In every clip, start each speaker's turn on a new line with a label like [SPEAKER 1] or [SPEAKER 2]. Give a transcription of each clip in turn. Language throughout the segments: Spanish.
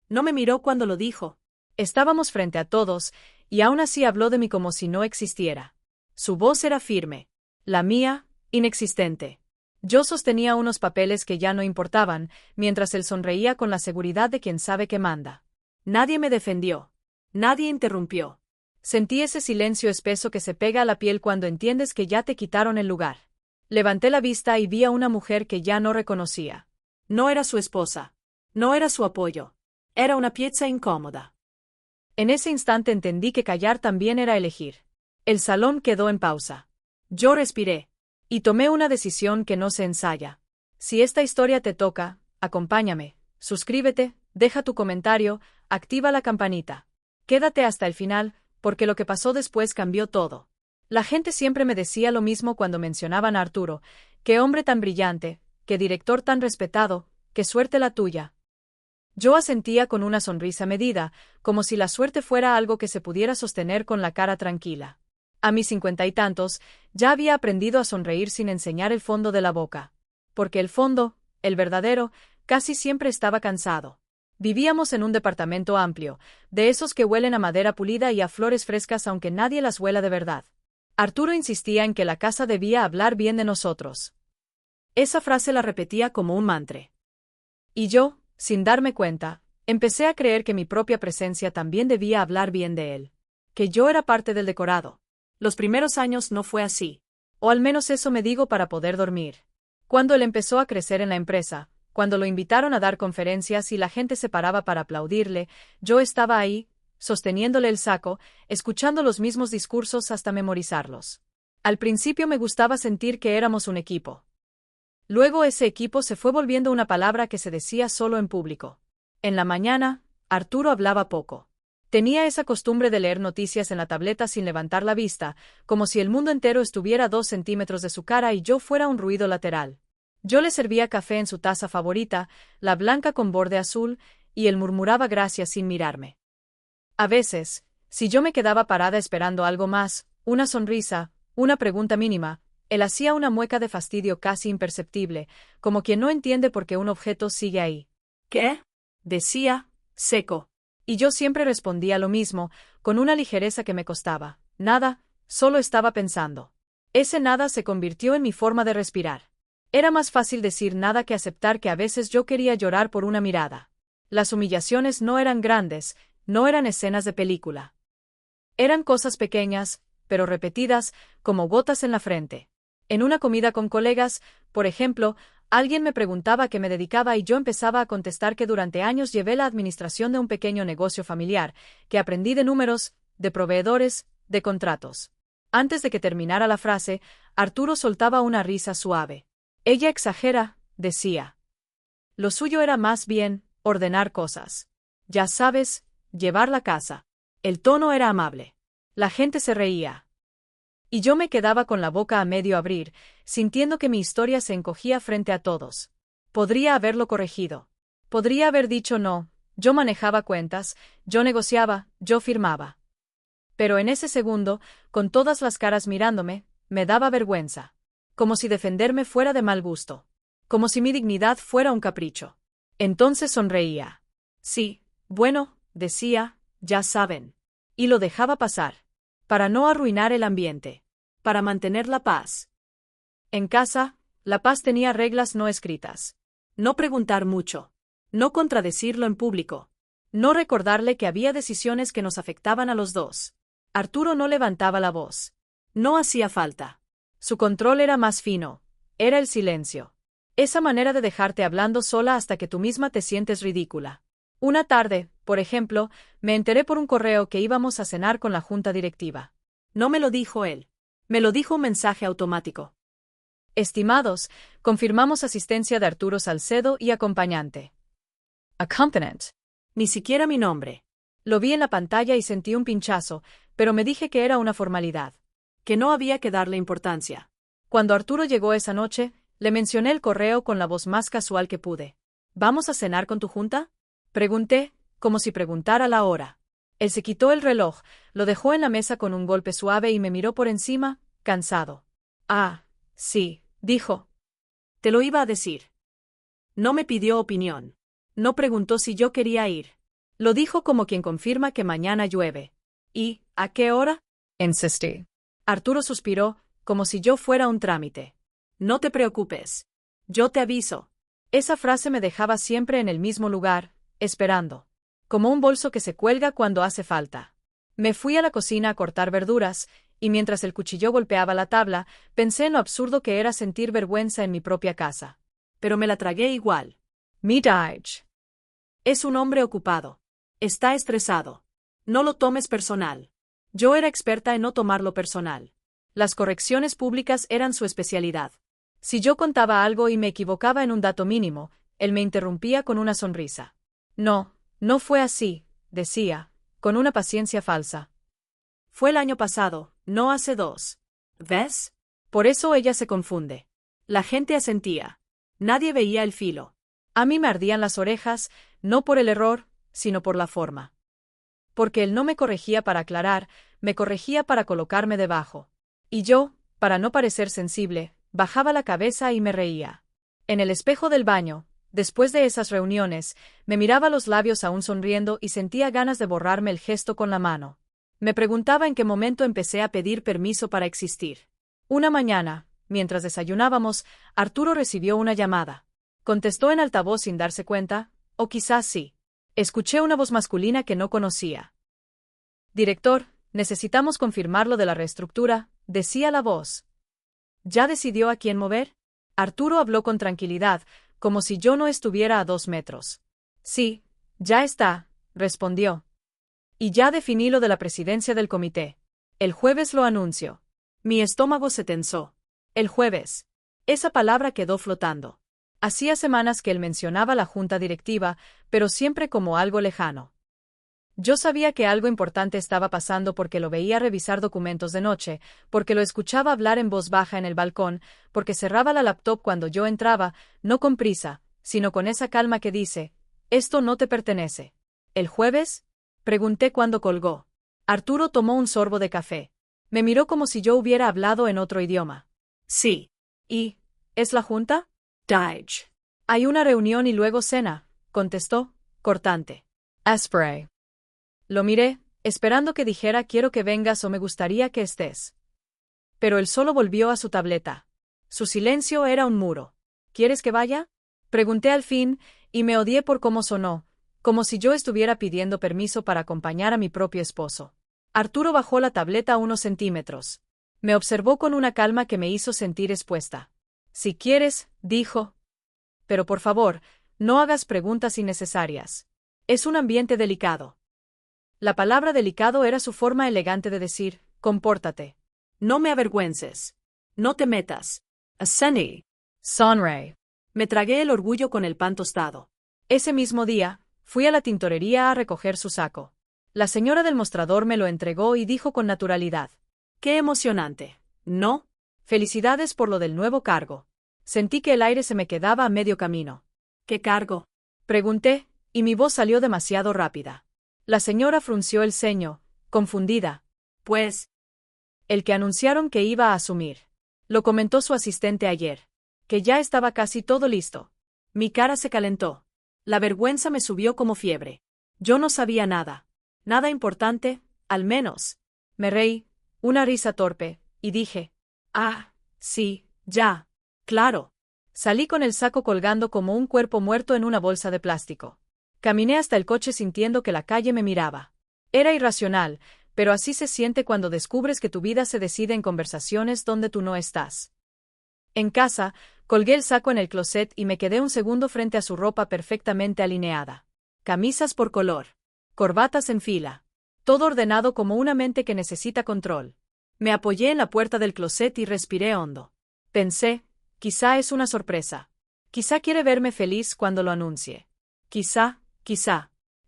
[SPEAKER 1] No me miró cuando lo dijo.
[SPEAKER 2] Estábamos frente a todos, y aún así habló de mí como si no existiera. Su voz era firme. La mía, inexistente. Yo sostenía unos papeles que ya no importaban, mientras él sonreía con la seguridad de quien sabe que manda.
[SPEAKER 1] Nadie me defendió. Nadie interrumpió.
[SPEAKER 2] Sentí ese silencio espeso que se pega a la piel cuando entiendes que ya te quitaron el lugar. Levanté la vista y vi a una mujer que ya no reconocía.
[SPEAKER 1] No era su esposa. No era su apoyo. Era una pieza incómoda.
[SPEAKER 2] En ese instante entendí que callar también era elegir. El salón quedó en pausa. Yo respiré. Y tomé una decisión que no se ensaya. Si esta historia te toca, acompáñame, suscríbete, deja tu comentario, activa la campanita. Quédate hasta el final, porque lo que pasó después cambió todo. La gente siempre me decía lo mismo cuando mencionaban a Arturo. Qué hombre tan brillante, qué director tan respetado, qué suerte la tuya. Yo asentía con una sonrisa medida, como si la suerte fuera algo que se pudiera sostener con la cara tranquila. A mis 50 y tantos, ya había aprendido a sonreír sin enseñar el fondo de la boca. Porque el fondo, el verdadero, casi siempre estaba cansado. Vivíamos en un departamento amplio, de esos que huelen a madera pulida y a flores frescas aunque nadie las huela de verdad. Arturo insistía en que la casa debía hablar bien de nosotros.
[SPEAKER 1] Esa frase la repetía como un mantra.
[SPEAKER 2] Y yo, sin darme cuenta, empecé a creer que mi propia presencia también debía hablar bien de él. Que yo era parte del decorado.
[SPEAKER 1] Los primeros años no fue así.
[SPEAKER 2] O al menos eso me digo para poder dormir. Cuando él empezó a crecer en la empresa, cuando lo invitaron a dar conferencias y la gente se paraba para aplaudirle, yo estaba ahí, sosteniéndole el saco, escuchando los mismos discursos hasta memorizarlos. Al principio me gustaba sentir que éramos un equipo. Luego ese equipo se fue volviendo una palabra que se decía solo en público. En la mañana, Arturo hablaba poco. Tenía esa costumbre de leer noticias en la tableta sin levantar la vista, como si el mundo entero estuviera a 2 centímetros de su cara y yo fuera un ruido lateral. Yo le servía café en su taza favorita, la blanca con borde azul, y él murmuraba gracias sin mirarme. A veces, si yo me quedaba parada esperando algo más, una sonrisa, una pregunta mínima, él hacía una mueca de fastidio casi imperceptible, como quien no entiende por qué un objeto sigue ahí.
[SPEAKER 1] ¿Qué? Decía, seco.
[SPEAKER 2] Y yo siempre respondía lo mismo, con una ligereza que me costaba. Nada, solo estaba pensando. Ese nada se convirtió en mi forma de respirar. Era más fácil decir nada que aceptar que a veces yo quería llorar por una mirada. Las humillaciones no eran grandes, no eran escenas de película. Eran cosas pequeñas, pero repetidas, como gotas en la frente. En una comida con colegas, por ejemplo, alguien me preguntaba a qué me dedicaba y yo empezaba a contestar que durante años llevé la administración de un pequeño negocio familiar, que aprendí de números, de proveedores, de contratos. Antes de que terminara la frase, Arturo soltaba una risa suave. Ella exagera, decía. Lo suyo era más bien ordenar cosas. Ya sabes, llevar la casa. El tono era amable. La gente se reía. Y yo me quedaba con la boca a medio abrir, sintiendo que mi historia se encogía frente a todos. Podría haberlo corregido. Podría haber dicho no, yo manejaba cuentas, yo negociaba, yo firmaba. Pero en ese segundo, con todas las caras mirándome, me daba vergüenza. Como si defenderme fuera de mal gusto. Como si mi dignidad fuera un capricho. Entonces sonreía. Sí, bueno, decía, ya saben. Y lo dejaba pasar. Para no arruinar el ambiente. Para mantener la paz. En casa, la paz tenía reglas no escritas. No preguntar mucho. No contradecirlo en público. No recordarle que había decisiones que nos afectaban a los dos. Arturo no levantaba la voz. No hacía falta. Su control era más fino. Era el silencio. Esa manera de dejarte hablando sola hasta que tú misma te sientes ridícula. Una tarde, por ejemplo, me enteré por un correo que íbamos a cenar con la junta directiva.
[SPEAKER 1] No me lo dijo él. Me lo dijo un mensaje automático.
[SPEAKER 2] Estimados, confirmamos asistencia de Arturo Salcedo y acompañante. Accompanant.
[SPEAKER 1] Ni siquiera mi nombre.
[SPEAKER 2] Lo vi en la pantalla y sentí un pinchazo, pero me dije que era una formalidad.
[SPEAKER 1] Que no había que darle importancia.
[SPEAKER 2] Cuando Arturo llegó esa noche, le mencioné el correo con la voz más casual que pude. ¿Vamos a cenar con tu junta? Pregunté, como si preguntara la hora. Él se quitó el reloj, lo dejó en la mesa con un golpe suave y me miró por encima, cansado. Ah, sí, dijo.
[SPEAKER 1] Te lo iba a decir. No me pidió opinión. No preguntó si yo quería ir. Lo dijo como quien confirma que mañana llueve. ¿Y a qué hora?
[SPEAKER 2] Insistí.
[SPEAKER 1] Arturo suspiró, como si yo fuera un trámite. No te preocupes. Yo te aviso.
[SPEAKER 2] Esa frase me dejaba siempre en el mismo lugar, esperando. Como un bolso que se cuelga cuando hace falta. Me fui a la cocina a cortar verduras, y mientras el cuchillo golpeaba la tabla, pensé en lo absurdo que era sentir vergüenza en mi propia casa.
[SPEAKER 1] Pero me la tragué igual.
[SPEAKER 2] Midage.
[SPEAKER 1] Es un hombre ocupado. Está estresado. No lo tomes personal. Yo era experta en no tomarlo personal. Las correcciones públicas eran su especialidad. Si yo contaba algo y me equivocaba en un dato mínimo, él me interrumpía con una sonrisa. No, no fue así, decía, con una paciencia falsa. Fue el año pasado, no hace 2. ¿Ves?
[SPEAKER 2] Por eso ella se confunde.
[SPEAKER 1] La gente asentía. Nadie veía el filo.
[SPEAKER 2] A mí me ardían las orejas, no por el error, sino por la forma. Porque él no me corregía para aclarar, me corregía para colocarme debajo. Y yo, para no parecer sensible, bajaba la cabeza y me reía. En el espejo del baño, después de esas reuniones, me miraba los labios aún sonriendo y sentía ganas de borrarme el gesto con la mano. Me preguntaba en qué momento empecé a pedir permiso para existir. Una mañana, mientras desayunábamos, Arturo recibió una llamada. Contestó en altavoz sin darse cuenta, o quizás sí. Escuché una voz masculina que no conocía. Director, necesitamos confirmar lo de la reestructura, decía la voz. ¿Ya decidió a quién mover? Arturo habló con tranquilidad, como si yo no estuviera a 2 metros. Sí, ya está, respondió. Y ya definí lo de la presidencia del comité. El jueves lo anuncio.
[SPEAKER 1] Mi estómago se tensó.
[SPEAKER 2] El jueves. Esa palabra quedó flotando. Hacía semanas que él mencionaba la junta directiva, pero siempre como algo lejano. Yo sabía que algo importante estaba pasando porque lo veía revisar documentos de noche, porque lo escuchaba hablar en voz baja en el balcón, porque cerraba la laptop cuando yo entraba, no con prisa, sino con esa calma que dice, esto no te pertenece. ¿El jueves? Pregunté cuando colgó. Arturo tomó un sorbo de café. Me miró como si yo hubiera hablado en otro idioma.
[SPEAKER 1] Sí.
[SPEAKER 2] ¿Y es la junta?
[SPEAKER 1] Dage.
[SPEAKER 2] Hay una reunión y luego cena, contestó, cortante. Aspray. Lo miré, esperando que dijera quiero que vengas o me gustaría que estés. Pero él solo volvió a su tableta. Su silencio era un muro. ¿Quieres que vaya? Pregunté al fin, y me odié por cómo sonó, como si yo estuviera pidiendo permiso para acompañar a mi propio esposo. Arturo bajó la tableta unos centímetros. Me observó con una calma que me hizo sentir expuesta. Si quieres, dijo. Pero por favor, no hagas preguntas innecesarias. Es un ambiente delicado. La palabra delicado era su forma elegante de decir, compórtate.
[SPEAKER 1] No me avergüences. No te metas. Aseni.
[SPEAKER 2] Sonray.
[SPEAKER 1] Me tragué el orgullo con el pan tostado.
[SPEAKER 2] Ese mismo día, fui a la tintorería a recoger su saco. La señora del mostrador me lo entregó y dijo con naturalidad.
[SPEAKER 1] ¡Qué emocionante! ¿No?
[SPEAKER 2] Felicidades por lo del nuevo cargo. Sentí que el aire se me quedaba a medio camino.
[SPEAKER 1] ¿Qué cargo?
[SPEAKER 2] Pregunté, y mi voz salió demasiado rápida. La señora frunció el ceño, confundida.
[SPEAKER 1] Pues,
[SPEAKER 2] el que anunciaron que iba a asumir. Lo comentó su asistente ayer. Que ya estaba casi todo listo.
[SPEAKER 1] Mi cara se calentó. La vergüenza me subió como fiebre. Yo no sabía nada. Nada importante, al menos.
[SPEAKER 2] Me reí, una risa torpe, y dije.
[SPEAKER 1] Ah, sí, ya. Claro.
[SPEAKER 2] Salí con el saco colgando como un cuerpo muerto en una bolsa de plástico. Caminé hasta el coche sintiendo que la calle me miraba. Era irracional, pero así se siente cuando descubres que tu vida se decide en conversaciones donde tú no estás. En casa, colgué el saco en el closet y me quedé un segundo frente a su ropa perfectamente alineada. Camisas por color. Corbatas en fila. Todo ordenado como una mente que necesita control. Me apoyé en la puerta del closet y respiré hondo. Pensé, quizá es una sorpresa. Quizá quiere verme feliz cuando lo anuncie. Quizá.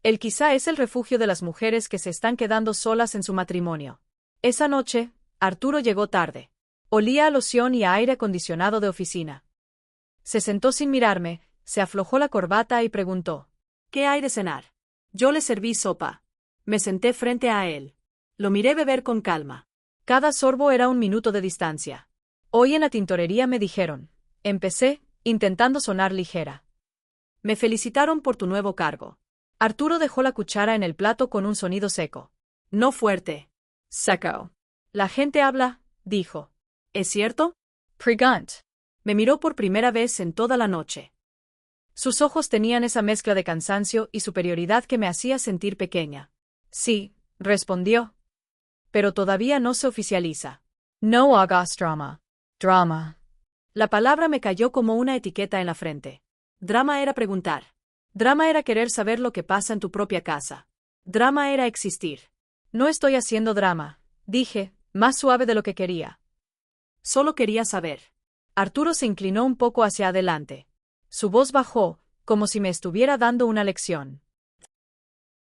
[SPEAKER 2] El quizá es el refugio de las mujeres que se están quedando solas en su matrimonio. Esa noche, Arturo llegó tarde. Olía a loción y a aire acondicionado de oficina. Se sentó sin mirarme, se aflojó la corbata y preguntó.
[SPEAKER 1] ¿Qué hay de cenar? Yo le serví sopa. Me senté frente a él. Lo miré beber con calma.
[SPEAKER 2] Cada sorbo era un minuto de distancia. Hoy en la tintorería me dijeron. Empecé, intentando sonar ligera.
[SPEAKER 1] Me felicitaron por tu nuevo cargo.
[SPEAKER 2] Arturo dejó la cuchara en el plato con un sonido seco.
[SPEAKER 1] No fuerte. Seco.
[SPEAKER 2] La gente habla, dijo.
[SPEAKER 1] ¿Es cierto?
[SPEAKER 2] Pregant.
[SPEAKER 1] Me miró por primera vez en toda la noche.
[SPEAKER 2] Sus ojos tenían esa mezcla de cansancio y superioridad que me hacía sentir pequeña. Sí, respondió. Pero todavía no se oficializa. No hagas drama. Drama.
[SPEAKER 1] La palabra me cayó como una etiqueta en la frente. Drama era preguntar. Drama era querer saber lo que pasa en tu propia casa. Drama era existir.
[SPEAKER 2] No estoy haciendo drama, dije, más suave de lo que quería.
[SPEAKER 1] Solo quería saber.
[SPEAKER 2] Arturo se inclinó un poco hacia adelante. Su voz bajó, como si me estuviera dando una lección.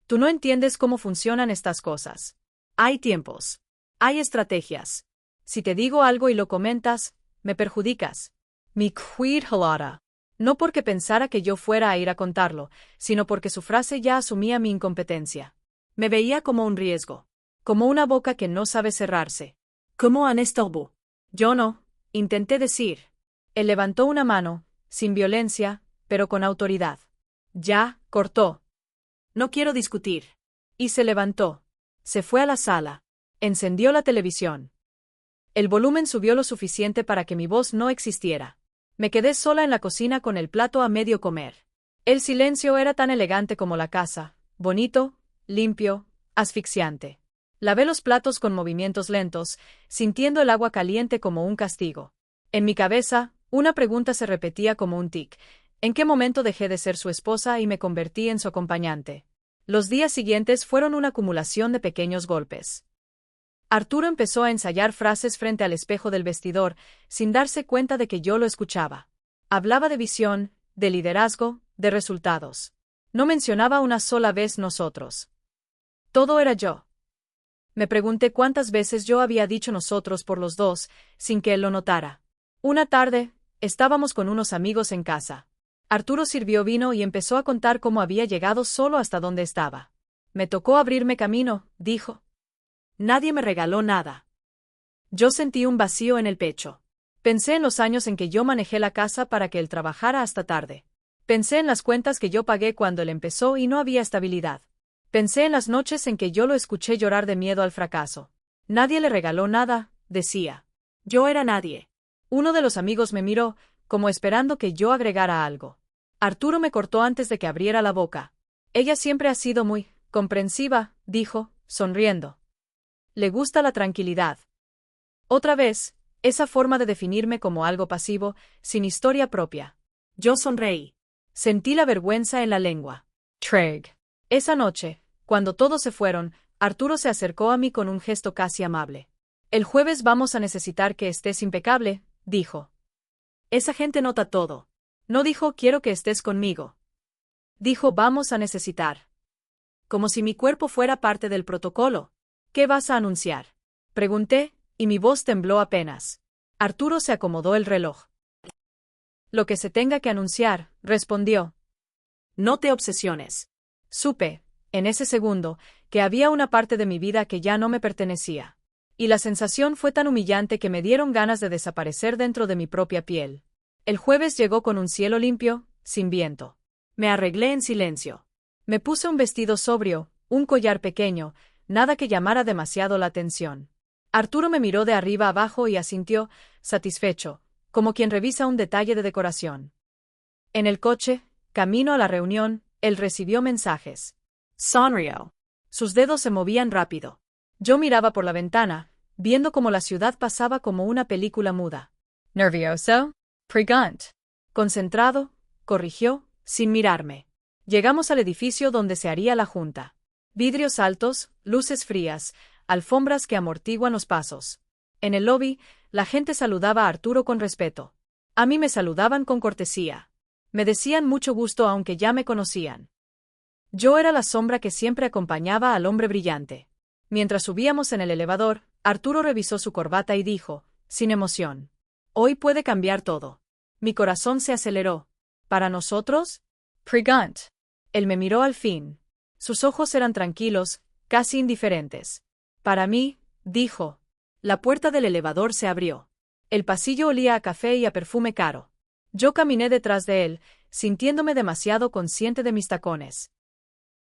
[SPEAKER 2] Tú no entiendes cómo funcionan estas cosas.
[SPEAKER 1] Hay tiempos. Hay estrategias.
[SPEAKER 2] Si te digo algo y lo comentas, me perjudicas. Mi quid halata. No porque pensara que yo fuera a ir a contarlo, sino porque su frase ya asumía mi incompetencia.
[SPEAKER 1] Me veía como un riesgo.
[SPEAKER 2] Como una boca que no sabe cerrarse.
[SPEAKER 1] Como un estorbo.
[SPEAKER 2] Yo no, intenté decir. Él levantó una mano, sin violencia, pero con autoridad. Ya, cortó.
[SPEAKER 1] No quiero discutir.
[SPEAKER 2] Y se levantó. Se fue a la sala. Encendió la televisión. El volumen subió lo suficiente para que mi voz no existiera. Me quedé sola en la cocina con el plato a medio comer. El silencio era tan elegante como la casa, bonito, limpio, asfixiante. Lavé los platos con movimientos lentos, sintiendo el agua caliente como un castigo. En mi cabeza, una pregunta se repetía como un tic. ¿En qué momento dejé de ser su esposa y me convertí en su acompañante? Los días siguientes fueron una acumulación de pequeños golpes. Arturo empezó a ensayar frases frente al espejo del vestidor, sin darse cuenta de que yo lo escuchaba. Hablaba de visión, de liderazgo, de resultados. No mencionaba una sola vez nosotros. Todo era yo. Me pregunté cuántas veces yo había dicho nosotros por los dos, sin que él lo notara. Una tarde, estábamos con unos amigos en casa. Arturo sirvió vino y empezó a contar cómo había llegado solo hasta donde estaba. Me tocó abrirme camino, dijo.
[SPEAKER 1] Nadie me regaló nada.
[SPEAKER 2] Yo sentí un vacío en el pecho. Pensé en los años en que yo manejé la casa para que él trabajara hasta tarde. Pensé en las cuentas que yo pagué cuando él empezó y no había estabilidad. Pensé en las noches en que yo lo escuché llorar de miedo al fracaso. Nadie le regaló nada, decía.
[SPEAKER 1] Yo era nadie.
[SPEAKER 2] Uno de los amigos me miró, como esperando que yo agregara algo. Arturo me cortó antes de que abriera la boca. Ella siempre ha sido muy comprensiva, dijo, sonriendo. Le gusta la tranquilidad. Otra vez, esa forma de definirme como algo pasivo, sin historia propia.
[SPEAKER 1] Yo sonreí.
[SPEAKER 2] Sentí la vergüenza en la lengua. Treg. Esa noche, cuando todos se fueron, Arturo se acercó a mí con un gesto casi amable. El jueves vamos a necesitar que estés impecable, dijo.
[SPEAKER 1] Esa gente nota todo.
[SPEAKER 2] No dijo quiero que estés conmigo. Dijo vamos a necesitar.
[SPEAKER 1] Como si mi cuerpo fuera parte del protocolo.
[SPEAKER 2] ¿Qué vas a anunciar? Pregunté, y mi voz tembló apenas. Arturo se acomodó el reloj. Lo que se tenga que anunciar, respondió.
[SPEAKER 1] No te obsesiones.
[SPEAKER 2] Supe, en ese segundo, que había una parte de mi vida que ya no me pertenecía. Y la sensación fue tan humillante que me dieron ganas de desaparecer dentro de mi propia piel. El jueves llegó con un cielo limpio, sin viento.
[SPEAKER 1] Me arreglé en silencio.
[SPEAKER 2] Me puse un vestido sobrio, un collar pequeño, nada que llamara demasiado la atención. Arturo me miró de arriba abajo y asintió, satisfecho, como quien revisa un detalle de decoración. En el coche, camino a la reunión, él recibió mensajes.
[SPEAKER 1] Sonrió.
[SPEAKER 2] Sus dedos se movían rápido. Yo miraba por la ventana, viendo cómo la ciudad pasaba como una película muda. ¿Nervioso? Pregant. Concentrado, corrigió, sin mirarme. Llegamos al edificio donde se haría la junta. Vidrios altos, luces frías, alfombras que amortiguan los pasos. En el lobby, la gente saludaba a Arturo con respeto. A mí me saludaban con cortesía. Me decían mucho gusto aunque ya me conocían. Yo era la sombra que siempre acompañaba al hombre brillante. Mientras subíamos en el elevador, Arturo revisó su corbata y dijo, sin emoción. Hoy puede cambiar todo. Mi corazón se aceleró. ¿Para nosotros? Pregant. Él me miró al fin. Sus ojos eran tranquilos, casi indiferentes. Para mí, dijo.
[SPEAKER 1] La puerta del elevador se abrió.
[SPEAKER 2] El pasillo olía a café y a perfume caro. Yo caminé detrás de él, sintiéndome demasiado consciente de mis tacones.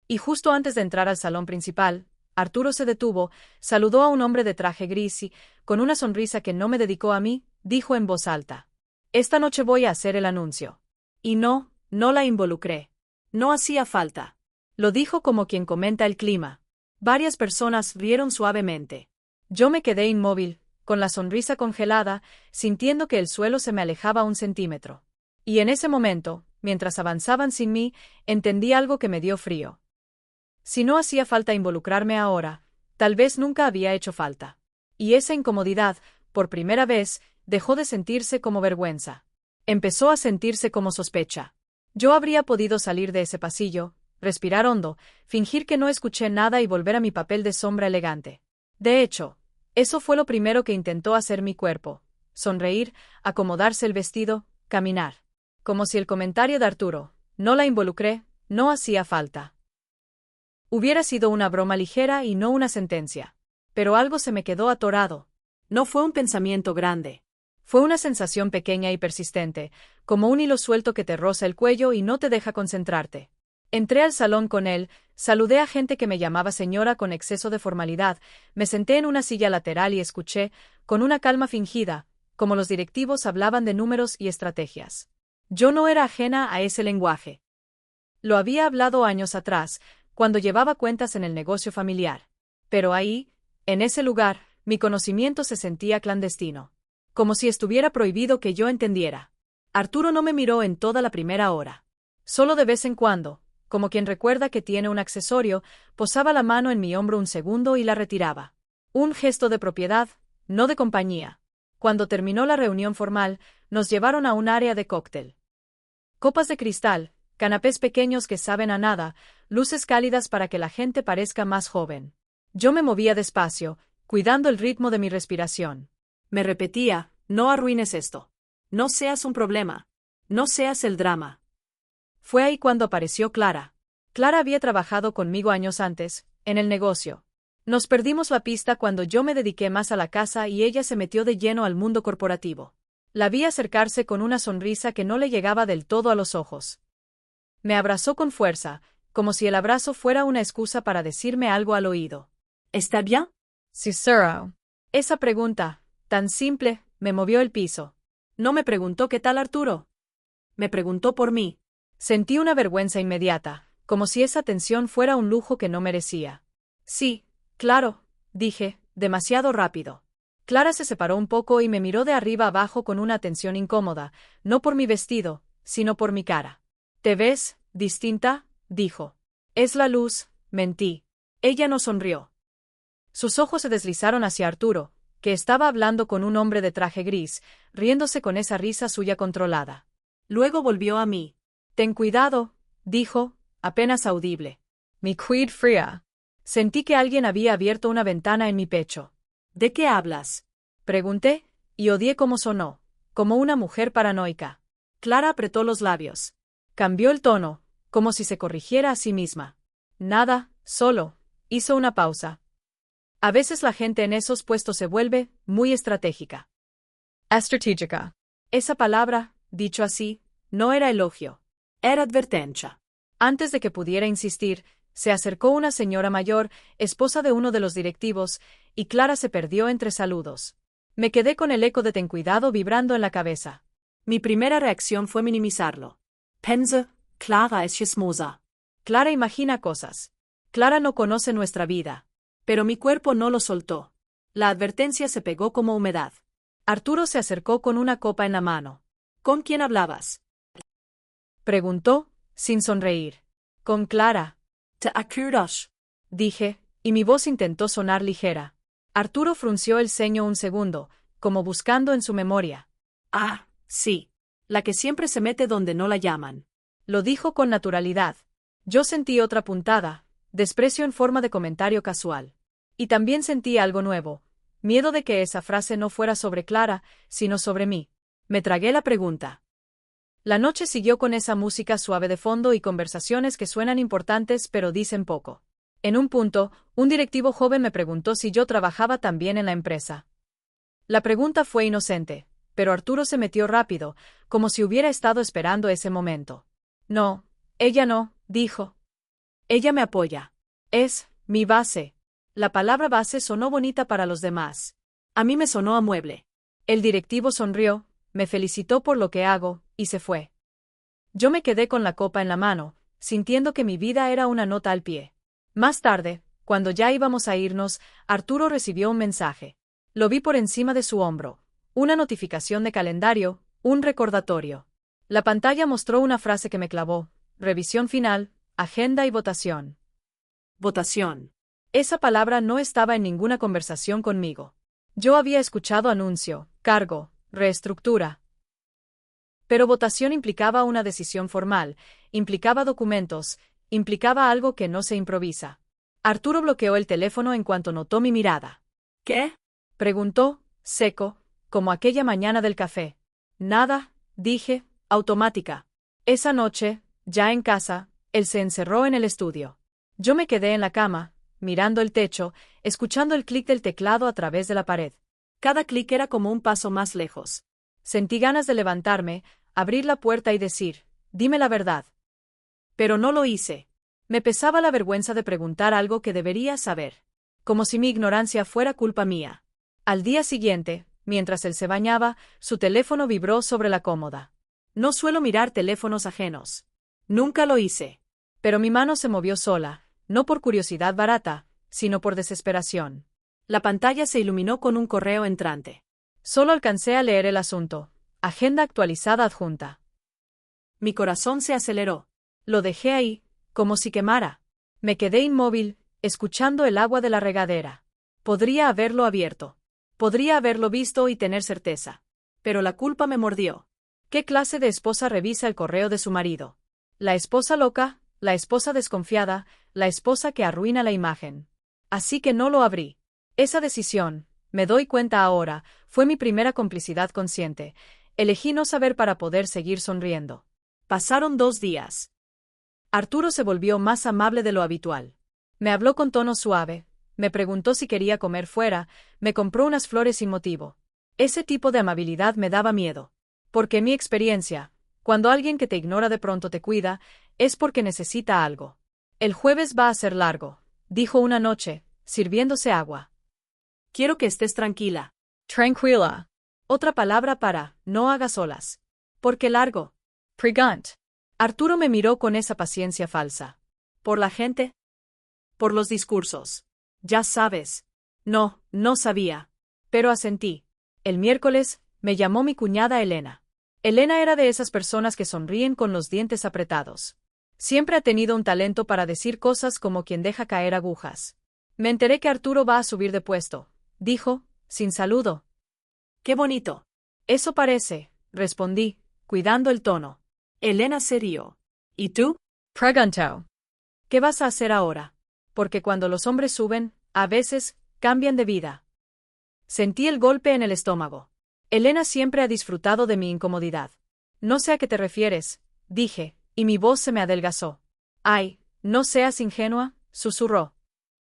[SPEAKER 2] Y justo antes de entrar al salón principal, Arturo se detuvo, saludó a un hombre de traje gris y, con una sonrisa que no me dedicó a mí, dijo en voz alta: «Esta noche voy a hacer el anuncio».
[SPEAKER 1] Y no la involucré. No hacía falta.
[SPEAKER 2] Lo dijo como quien comenta el clima. Varias personas rieron suavemente. Yo me quedé inmóvil, con la sonrisa congelada, sintiendo que el suelo se me alejaba 1 centímetro. Y en ese momento, mientras avanzaban sin mí, entendí algo que me dio frío. Si no hacía falta involucrarme ahora, tal vez nunca había hecho falta. Y esa incomodidad, por primera vez, dejó de sentirse como vergüenza. Empezó a sentirse como sospecha. Yo habría podido salir de ese pasillo, respirar hondo, fingir que no escuché nada y volver a mi papel de sombra elegante. De hecho, eso fue lo primero que intentó hacer mi cuerpo: sonreír, acomodarse el vestido, caminar. Como si el comentario de Arturo, «no la involucré», no hacía falta. Hubiera sido una broma ligera y no una sentencia. Pero algo se me quedó atorado.
[SPEAKER 1] No fue un pensamiento grande.
[SPEAKER 2] Fue una sensación pequeña y persistente, como un hilo suelto que te roza el cuello y no te deja concentrarte. Entré al salón con él, saludé a gente que me llamaba señora con exceso de formalidad, me senté en una silla lateral y escuché, con una calma fingida, como los directivos hablaban de números y estrategias. Yo no era ajena a ese lenguaje. Lo había hablado años atrás, cuando llevaba cuentas en el negocio familiar. Pero ahí, en ese lugar, mi conocimiento se sentía clandestino. Como si estuviera prohibido que yo entendiera. Arturo no me miró en toda la primera hora. Solo de vez en cuando, como quien recuerda que tiene un accesorio, posaba la mano en mi hombro un segundo y la retiraba. Un gesto de propiedad, no de compañía. Cuando terminó la reunión formal, nos llevaron a un área de cóctel. Copas de cristal, canapés pequeños que saben a nada, luces cálidas para que la gente parezca más joven. Yo me movía despacio, cuidando el ritmo de mi respiración.
[SPEAKER 1] Me repetía: no arruines esto. No seas un problema. No seas el drama.
[SPEAKER 2] Fue ahí cuando apareció Clara. Clara había trabajado conmigo años antes, en el negocio. Nos perdimos la pista cuando yo me dediqué más a la casa y ella se metió de lleno al mundo corporativo. La vi acercarse con una sonrisa que no le llegaba del todo a los ojos. Me abrazó con fuerza, como si el abrazo fuera una excusa para decirme algo al oído.
[SPEAKER 1] ¿Está bien?
[SPEAKER 2] Sí, sir. Esa pregunta, tan simple, me movió el piso.
[SPEAKER 1] No me preguntó qué tal Arturo. Me preguntó por mí.
[SPEAKER 2] Sentí una vergüenza inmediata, como si esa atención fuera un lujo que no merecía. Sí, claro, dije, demasiado rápido. Clara se separó un poco y me miró de arriba abajo con una atención incómoda, no por mi vestido, sino por mi cara. «¿Te ves distinta?», dijo. «Es la luz», mentí. Ella no sonrió. Sus ojos se deslizaron hacia Arturo, que estaba hablando con un hombre de traje gris, riéndose con esa risa suya controlada.
[SPEAKER 1] Luego volvió a mí.
[SPEAKER 2] «Ten cuidado», dijo, apenas audible. «Mi quid fría». Sentí que alguien había abierto una ventana en mi pecho.
[SPEAKER 1] ¿De qué hablas?,
[SPEAKER 2] pregunté, y odié cómo sonó, como una mujer paranoica.
[SPEAKER 1] Clara apretó los labios.
[SPEAKER 2] Cambió el tono, como si se corrigiera a sí misma. «Nada, solo», hizo una pausa. A veces la gente en esos puestos se vuelve muy estratégica. Estratégica. Esa palabra, dicho así, no era elogio.
[SPEAKER 1] Era advertencia.
[SPEAKER 2] Antes de que pudiera insistir, se acercó una señora mayor, esposa de uno de los directivos, y Clara se perdió entre saludos. Me quedé con el eco de «ten cuidado» vibrando en la cabeza.
[SPEAKER 1] Mi primera reacción fue minimizarlo. Pense, Clara es chismosa.
[SPEAKER 2] Clara imagina cosas. Clara no conoce nuestra vida.
[SPEAKER 1] Pero mi cuerpo no lo soltó. La advertencia se pegó como humedad.
[SPEAKER 2] Arturo se acercó con una copa en la mano.
[SPEAKER 1] ¿Con quién hablabas?,
[SPEAKER 2] preguntó, sin sonreír. «Con Clara».
[SPEAKER 1] «¿Te acuerdas?»,
[SPEAKER 2] dije, y mi voz intentó sonar ligera. Arturo frunció el ceño un segundo, como buscando en su memoria.
[SPEAKER 1] «Ah, sí. La que siempre se mete donde no la llaman».
[SPEAKER 2] Lo dijo con naturalidad. Yo sentí otra puntada, desprecio en forma de comentario casual. Y también sentí algo nuevo, miedo de que esa frase no fuera sobre Clara, sino sobre mí. Me tragué la pregunta. La noche siguió con esa música suave de fondo y conversaciones que suenan importantes pero dicen poco. En un punto, un directivo joven me preguntó si yo trabajaba también en la empresa. La pregunta fue inocente, pero Arturo se metió rápido, como si hubiera estado esperando ese momento. «No, ella no», dijo.
[SPEAKER 1] Ella me apoya.
[SPEAKER 2] Es mi base. La palabra base sonó bonita para los demás.
[SPEAKER 1] A mí me sonó a mueble.
[SPEAKER 2] El directivo sonrió, me felicitó por lo que hago, y se fue. Yo me quedé con la copa en la mano, sintiendo que mi vida era una nota al pie. Más tarde, cuando ya íbamos a irnos, Arturo recibió un mensaje. Lo vi por encima de su hombro. Una notificación de calendario, un recordatorio. La pantalla mostró una frase que me clavó: revisión final, agenda y votación.
[SPEAKER 1] Votación.
[SPEAKER 2] Esa palabra no estaba en ninguna conversación conmigo. Yo había escuchado anuncio, cargo, reestructura. Pero votación implicaba una decisión formal, implicaba documentos, implicaba algo que no se improvisa. Arturo bloqueó el teléfono en cuanto notó mi mirada.
[SPEAKER 1] ¿Qué?
[SPEAKER 2] Preguntó, seco, como aquella mañana del café. Nada, dije, automática. Esa noche, ya en casa, él se encerró en el estudio. Yo me quedé en la cama, mirando el techo, escuchando el clic del teclado a través de la pared.
[SPEAKER 1] Cada clic era como un paso más lejos.
[SPEAKER 2] Sentí ganas de levantarme, abrir la puerta y decir: dime la verdad.
[SPEAKER 1] Pero no lo hice.
[SPEAKER 2] Me pesaba la vergüenza de preguntar algo que debería saber. Como si mi ignorancia fuera culpa mía. Al día siguiente, mientras él se bañaba, su teléfono vibró sobre la cómoda.
[SPEAKER 1] No suelo mirar teléfonos ajenos. Nunca lo hice.
[SPEAKER 2] Pero mi mano se movió sola, no por curiosidad barata, sino por desesperación.
[SPEAKER 1] La pantalla se iluminó con un correo entrante.
[SPEAKER 2] Solo alcancé a leer el asunto. Agenda actualizada adjunta.
[SPEAKER 1] Mi corazón se aceleró.
[SPEAKER 2] Lo dejé ahí, como si quemara. Me quedé inmóvil, escuchando el agua de la regadera. Podría haberlo abierto. Podría haberlo visto y tener certeza.
[SPEAKER 1] Pero la culpa me mordió.
[SPEAKER 2] ¿Qué clase de esposa revisa el correo de su marido? La esposa loca, la esposa desconfiada, la esposa que arruina la imagen. Así que no lo abrí. Esa decisión, me doy cuenta ahora, fue mi primera complicidad consciente. Elegí no saber para poder seguir sonriendo.
[SPEAKER 1] Pasaron 2 días.
[SPEAKER 2] Arturo se volvió más amable de lo habitual. Me habló con tono suave, me preguntó si quería comer fuera, me compró unas flores sin motivo. Ese tipo de amabilidad me daba miedo. Porque en mi experiencia, cuando alguien que te ignora de pronto te cuida, es porque necesita algo. El jueves va a ser largo, dijo una noche, sirviéndose agua.
[SPEAKER 1] Quiero que estés tranquila.
[SPEAKER 2] Tranquila. Otra palabra para no hagas olas.
[SPEAKER 1] ¿Por qué largo?
[SPEAKER 2] Pregant. Arturo me miró con esa paciencia falsa.
[SPEAKER 1] ¿Por la gente? Por los discursos. Ya sabes. No, no sabía.
[SPEAKER 2] Pero asentí. El miércoles, me llamó mi cuñada Elena. Elena era de esas personas que sonríen con los dientes apretados. Siempre ha tenido un talento para decir cosas como quien deja caer agujas. Me enteré que Arturo va a subir de puesto, dijo, sin saludo.
[SPEAKER 1] ¡Qué bonito!
[SPEAKER 2] Eso parece, respondí, cuidando el tono.
[SPEAKER 1] Elena se rió. ¿Y tú?
[SPEAKER 2] Preguntó. ¿Qué vas a hacer ahora? Porque cuando los hombres suben, a veces, cambian de vida. Sentí el golpe en el estómago. Elena siempre ha disfrutado de mi incomodidad. No sé a qué te refieres, dije, y mi voz se me adelgazó. Ay, no seas ingenua, susurró.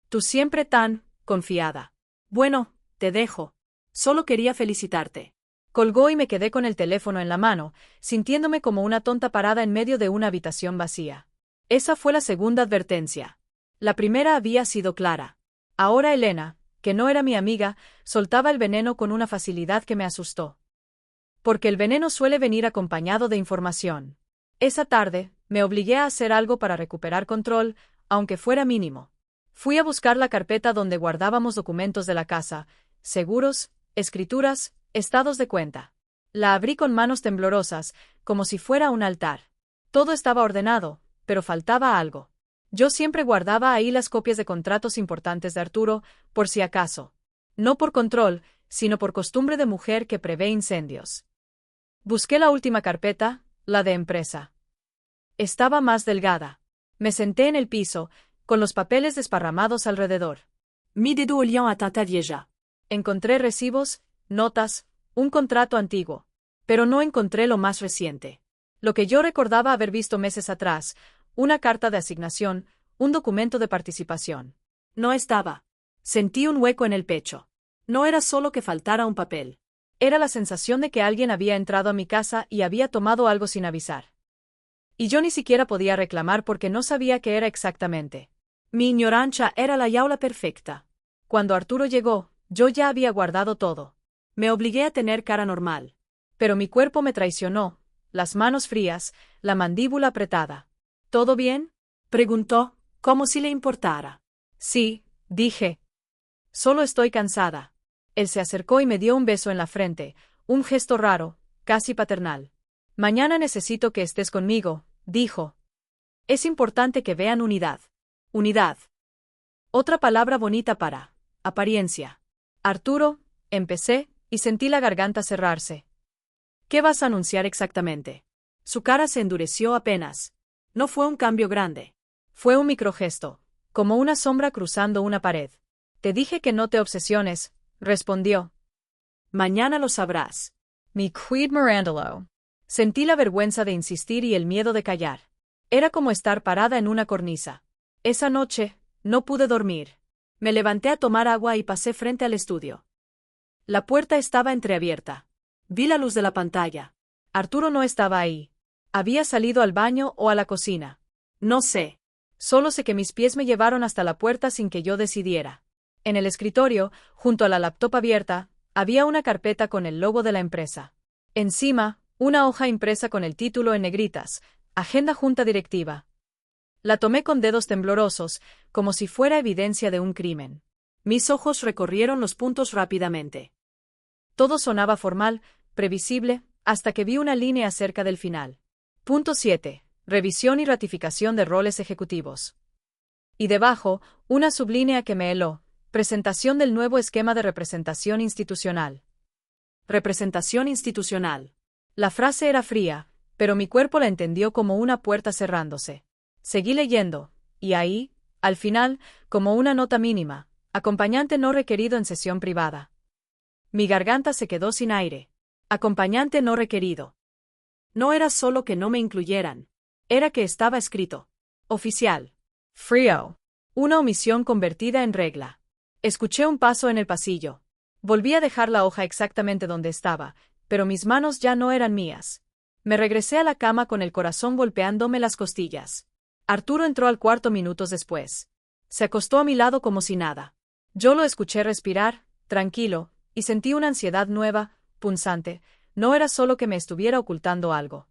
[SPEAKER 1] Tú siempre tan confiada. Bueno, te dejo. Solo quería felicitarte.
[SPEAKER 2] Colgó y me quedé con el teléfono en la mano, sintiéndome como una tonta parada en medio de una habitación vacía. Esa fue la segunda advertencia. La primera había sido clara. Ahora Elena, que no era mi amiga, soltaba el veneno con una facilidad que me asustó. Porque el veneno suele venir acompañado de información. Esa tarde, me obligué a hacer algo para recuperar control, aunque fuera mínimo. Fui a buscar la carpeta donde guardábamos documentos de la casa, seguros, escrituras, estados de cuenta. La abrí con manos temblorosas, como si fuera un altar. Todo estaba ordenado, pero faltaba algo. Yo siempre guardaba ahí las copias de contratos importantes de Arturo, por si acaso. No por control, sino por costumbre de mujer que prevé incendios. Busqué la última carpeta, la de empresa. Estaba más delgada. Me senté en el piso, con los papeles desparramados alrededor.
[SPEAKER 1] Mis dedos olían a tinta vieja.
[SPEAKER 2] Encontré recibos, notas, un contrato antiguo. Pero no encontré lo más reciente. Lo que yo recordaba haber visto meses atrás, una carta de asignación, un documento de participación.
[SPEAKER 1] No estaba. Sentí un hueco en el pecho. No era solo que faltara un papel.
[SPEAKER 2] Era la sensación de que alguien había entrado a mi casa y había tomado algo sin avisar. Y yo ni siquiera podía reclamar porque no sabía qué era exactamente.
[SPEAKER 1] Mi ignorancia era la jaula perfecta.
[SPEAKER 2] Cuando Arturo llegó, yo ya había guardado todo.
[SPEAKER 1] Me obligué a tener cara normal.
[SPEAKER 2] Pero mi cuerpo me traicionó, las manos frías, la mandíbula apretada. ¿Todo bien?,
[SPEAKER 1] preguntó, como si le importara.
[SPEAKER 2] Sí, dije. Solo estoy cansada. Él se acercó y me dio un beso en la frente, un gesto raro, casi paternal. Mañana necesito que estés conmigo, dijo. Es importante que vean unidad.
[SPEAKER 1] Unidad.
[SPEAKER 2] Otra palabra bonita para apariencia. Arturo, empecé, y sentí la garganta cerrarse.
[SPEAKER 1] ¿Qué vas a anunciar exactamente? Su cara se endureció apenas. No fue un cambio grande.
[SPEAKER 2] Fue un microgesto, como una sombra cruzando una pared. Te dije que no te obsesiones, respondió.
[SPEAKER 1] Mañana lo sabrás.
[SPEAKER 2] Mi quid mirándolo. Sentí la vergüenza de insistir y el miedo de callar. Era como estar parada en una cornisa. Esa noche, no pude dormir.
[SPEAKER 1] Me levanté a tomar agua y pasé frente al estudio. La puerta estaba entreabierta. Vi la luz de la pantalla.
[SPEAKER 2] Arturo no estaba ahí. ¿Había salido al baño o a la cocina?
[SPEAKER 1] No sé.
[SPEAKER 2] Solo sé que mis pies me llevaron hasta la puerta sin que yo decidiera. En el escritorio, junto a la laptop abierta, había una carpeta con el logo de la empresa. Encima, una hoja impresa con el título en negritas, Agenda Junta Directiva. La tomé con dedos temblorosos, como si fuera evidencia de un crimen.
[SPEAKER 1] Mis ojos recorrieron los puntos rápidamente.
[SPEAKER 2] Todo sonaba formal, previsible, hasta que vi una línea cerca del final. Punto 7. Revisión y ratificación de roles ejecutivos. Y debajo, una sublínea que me heló. Presentación del nuevo esquema de representación institucional.
[SPEAKER 1] Representación institucional.
[SPEAKER 2] La frase era fría, pero mi cuerpo la entendió como una puerta cerrándose. Seguí leyendo, y ahí, al final, como una nota mínima, acompañante no requerido en sesión privada. Mi garganta se quedó sin aire. Acompañante no requerido.
[SPEAKER 1] No era solo que no me incluyeran. Era que estaba escrito. Oficial.
[SPEAKER 2] Frío. Una omisión convertida en regla. Escuché un paso en el pasillo. Volví a dejar la hoja exactamente donde estaba, pero mis manos ya no eran mías. Me regresé a la cama con el corazón golpeándome las costillas. Arturo entró al cuarto minutos después. Se acostó a mi lado como si nada. Yo lo escuché respirar, tranquilo, y sentí una ansiedad nueva, punzante. No era solo que me estuviera ocultando algo.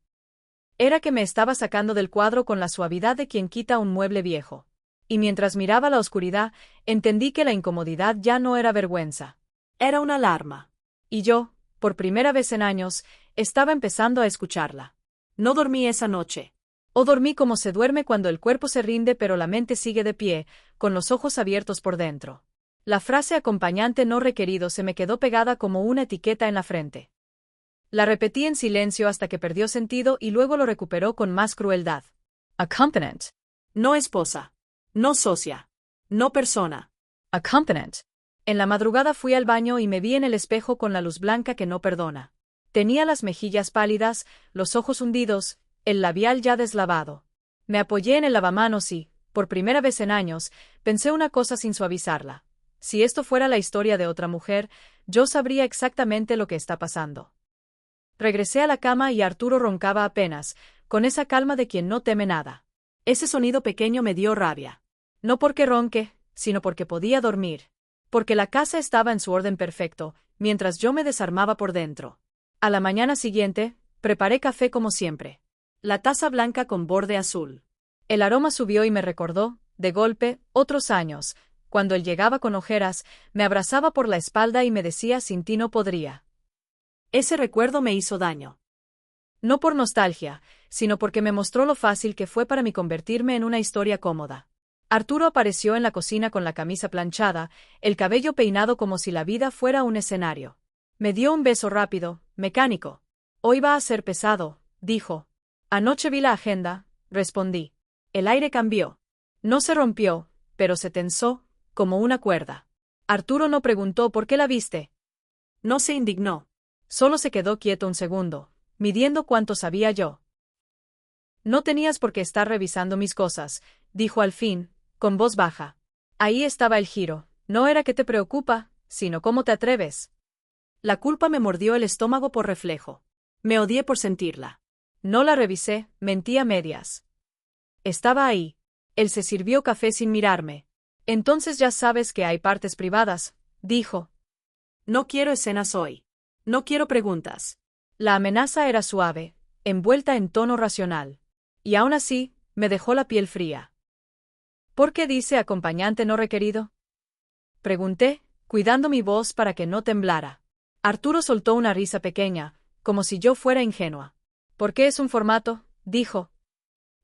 [SPEAKER 2] Era que me estaba sacando del cuadro con la suavidad de quien quita un mueble viejo. Y mientras miraba la oscuridad, entendí que la incomodidad ya no era vergüenza.
[SPEAKER 1] Era una alarma.
[SPEAKER 2] Y yo, por primera vez en años, estaba empezando a escucharla.
[SPEAKER 1] No dormí esa noche.
[SPEAKER 2] O dormí como se duerme cuando el cuerpo se rinde pero la mente sigue de pie, con los ojos abiertos por dentro. La frase acompañante no requerido se me quedó pegada como una etiqueta en la frente. La repetí en silencio hasta que perdió sentido y luego lo recuperó con más crueldad. Accompanant.
[SPEAKER 1] No esposa. No socia. No persona.
[SPEAKER 2] Accompanant. En la madrugada fui al baño y me vi en el espejo con la luz blanca que no perdona. Tenía las mejillas pálidas, los ojos hundidos, el labial ya deslavado. Me apoyé en el lavamanos y, por primera vez en años, pensé una cosa sin suavizarla. Si esto fuera la historia de otra mujer, yo sabría exactamente lo que está pasando. Regresé a la cama y Arturo roncaba apenas, con esa calma de quien no teme nada.
[SPEAKER 1] Ese sonido pequeño me dio rabia.
[SPEAKER 2] No porque ronque, sino porque podía dormir. Porque la casa estaba en su orden perfecto, mientras yo me desarmaba por dentro. A la mañana siguiente, preparé café como siempre.
[SPEAKER 1] La taza blanca con borde azul.
[SPEAKER 2] El aroma subió y me recordó, de golpe, otros años. Cuando él llegaba con ojeras, me abrazaba por la espalda y me decía sin ti no podría.
[SPEAKER 1] Ese recuerdo me hizo daño.
[SPEAKER 2] No por nostalgia, sino porque me mostró lo fácil que fue para mí convertirme en una historia cómoda. Arturo apareció en la cocina con la camisa planchada, el cabello peinado como si la vida fuera un escenario. Me dio un beso rápido, mecánico. Hoy va a ser pesado, dijo. Anoche vi la agenda, respondí. El aire cambió. No se rompió, pero se tensó, como una cuerda. Arturo no preguntó por qué la viste.
[SPEAKER 1] No se indignó.
[SPEAKER 2] Solo se quedó quieto un segundo, midiendo cuánto sabía yo. No tenías por qué estar revisando mis cosas, dijo al fin, con voz baja. Ahí estaba el giro. No era que te preocupa, sino cómo te atreves.
[SPEAKER 1] La culpa me mordió el estómago por reflejo. Me odié por sentirla.
[SPEAKER 2] No la revisé, mentí a medias. Estaba ahí. Él se sirvió café sin mirarme. Entonces ya sabes que hay partes privadas, dijo.
[SPEAKER 1] No quiero escenas hoy. No quiero preguntas.
[SPEAKER 2] La amenaza era suave, envuelta en tono racional. Y aún así, me dejó la piel fría. ¿Por qué dice acompañante no requerido? Pregunté, cuidando mi voz para que no temblara. Arturo soltó una risa pequeña, como si yo fuera ingenua. ¿Por qué es un formato? Dijo.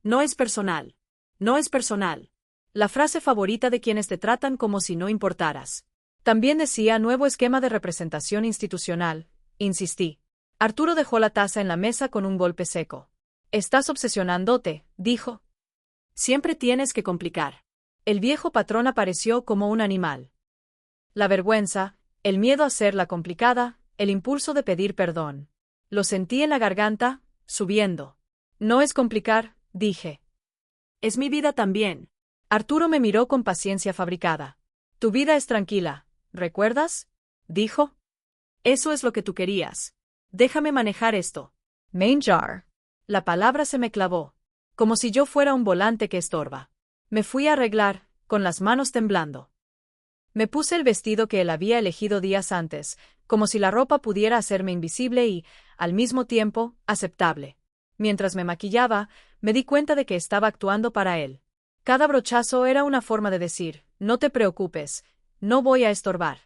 [SPEAKER 1] No es personal. No es personal.
[SPEAKER 2] La frase favorita de quienes te tratan como si no importaras. También decía nuevo esquema de representación institucional, insistí. Arturo dejó la taza en la mesa con un golpe seco. Estás obsesionándote, dijo.
[SPEAKER 1] Siempre tienes que complicar.
[SPEAKER 2] El viejo patrón apareció como un animal. La vergüenza, el miedo a ser la complicada, el impulso de pedir perdón. Lo sentí en la garganta, subiendo. No es complicar, dije.
[SPEAKER 1] Es mi vida también.
[SPEAKER 2] Arturo me miró con paciencia fabricada. Tu vida es tranquila, ¿recuerdas? Dijo.
[SPEAKER 1] Eso es lo que tú querías. Déjame manejar esto.
[SPEAKER 2] Main jar. La palabra se me clavó, como si yo fuera un volante que estorba. Me fui a arreglar, con las manos temblando. Me puse el vestido que él había elegido días antes, como si la ropa pudiera hacerme invisible y, al mismo tiempo, aceptable. Mientras me maquillaba, me di cuenta de que estaba actuando para él. Cada brochazo era una forma de decir, no te preocupes, no voy a estorbar.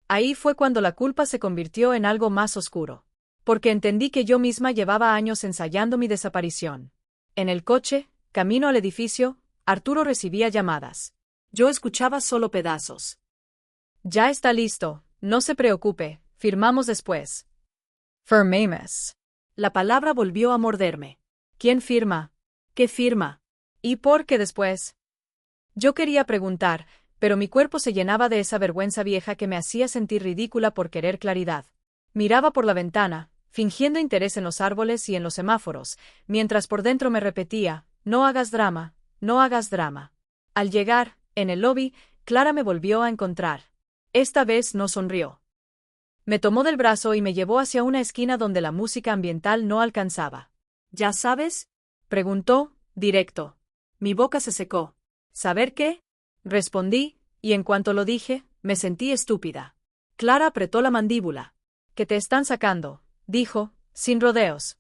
[SPEAKER 2] Ahí fue cuando la culpa se convirtió en algo más oscuro. Porque entendí que yo misma llevaba años ensayando mi desaparición. En el coche, camino al edificio, Arturo recibía llamadas.
[SPEAKER 1] Yo escuchaba solo pedazos.
[SPEAKER 2] Ya está listo, no se preocupe, firmamos después. Firmamos.
[SPEAKER 1] La palabra volvió a morderme.
[SPEAKER 2] ¿Quién firma?
[SPEAKER 1] ¿Qué firma?
[SPEAKER 2] ¿Y por qué después? Yo quería preguntar, pero mi cuerpo se llenaba de esa vergüenza vieja que me hacía sentir ridícula por querer claridad. Miraba por la ventana, fingiendo interés en los árboles y en los semáforos, mientras por dentro me repetía, no hagas drama, no hagas drama. Al llegar, en el lobby, Clara me volvió a encontrar. Esta vez no sonrió. Me tomó del brazo y me llevó hacia una esquina donde la música ambiental no alcanzaba.
[SPEAKER 1] ¿Ya sabes?
[SPEAKER 2] Preguntó, directo.
[SPEAKER 1] Mi boca se secó.
[SPEAKER 2] ¿Saber qué? Respondí, y en cuanto lo dije, me sentí estúpida. Clara apretó la mandíbula. ¿Qué te están sacando? Dijo, sin rodeos.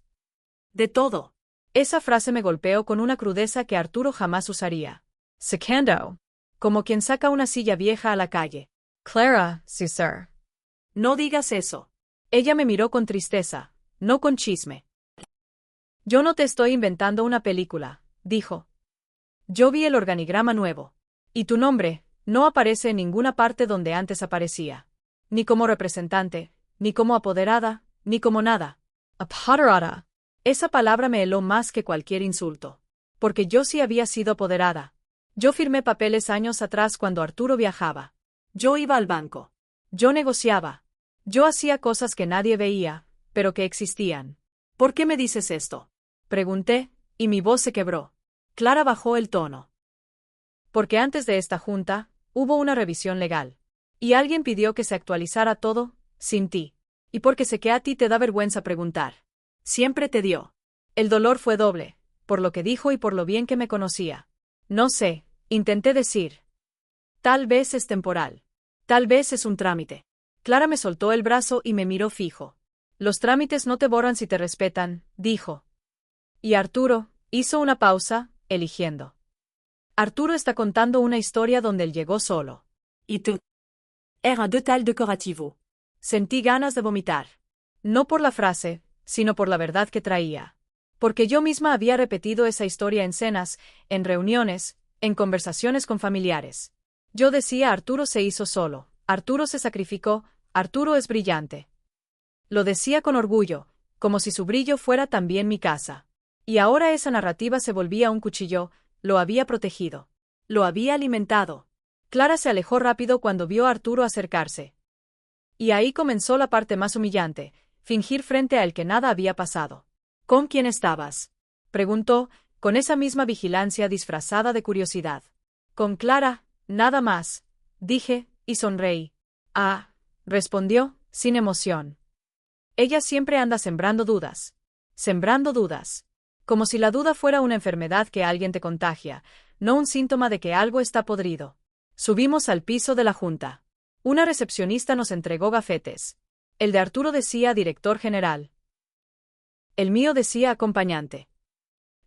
[SPEAKER 1] De todo.
[SPEAKER 2] Esa frase me golpeó con una crudeza que Arturo jamás usaría. Sacando. Como quien saca una silla vieja a la calle. Clara, sí, sir.
[SPEAKER 1] No digas eso.
[SPEAKER 2] Ella me miró con tristeza, no con chisme. Yo no te estoy inventando una película, dijo. Yo vi el organigrama nuevo. Y tu nombre no aparece en ninguna parte donde antes aparecía. Ni como representante, ni como apoderada, ni como nada. Apoderada. Esa palabra me heló más que cualquier insulto. Porque yo sí había sido apoderada. Yo firmé papeles años atrás cuando Arturo viajaba.
[SPEAKER 1] Yo iba al banco.
[SPEAKER 2] Yo negociaba. Yo hacía cosas que nadie veía, pero que existían.
[SPEAKER 1] ¿Por qué me dices esto?
[SPEAKER 2] Pregunté, y mi voz se quebró. Clara bajó el tono. Porque antes de esta junta, hubo una revisión legal. Y alguien pidió que se actualizara todo, sin ti. Y porque sé que a ti te da vergüenza preguntar.
[SPEAKER 1] Siempre te dio.
[SPEAKER 2] El dolor fue doble, por lo que dijo y por lo bien que me conocía. No sé, intenté decir. Tal vez es temporal.
[SPEAKER 1] Tal vez es un trámite.
[SPEAKER 2] Clara me soltó el brazo y me miró fijo. Los trámites no te borran si te respetan, dijo. Y Arturo hizo una pausa, eligiendo. Arturo está contando una historia donde él llegó solo.
[SPEAKER 1] ¿Y tú? Era un détail decorativo.
[SPEAKER 2] Sentí ganas de vomitar. No por la frase, sino por la verdad que traía. Porque yo misma había repetido esa historia en cenas, en reuniones, en conversaciones con familiares. Yo decía Arturo se hizo solo, Arturo se sacrificó, Arturo es brillante. Lo decía con orgullo, como si su brillo fuera también mi casa. Y ahora esa narrativa se volvía un cuchillo, lo había protegido.
[SPEAKER 1] Lo había alimentado.
[SPEAKER 2] Clara se alejó rápido cuando vio a Arturo acercarse. Y ahí comenzó la parte más humillante, fingir frente a él que nada había pasado.
[SPEAKER 1] ¿Con quién estabas?
[SPEAKER 2] Preguntó, con esa misma vigilancia disfrazada de curiosidad. Con Clara, nada más, dije, y sonreí. Ah, respondió, sin emoción. Ella siempre anda sembrando dudas. Sembrando dudas. Como si la duda fuera una enfermedad que alguien te contagia, no un síntoma de que algo está podrido. Subimos al piso de la junta. Una recepcionista nos entregó gafetes. El de Arturo decía director general. El mío decía acompañante.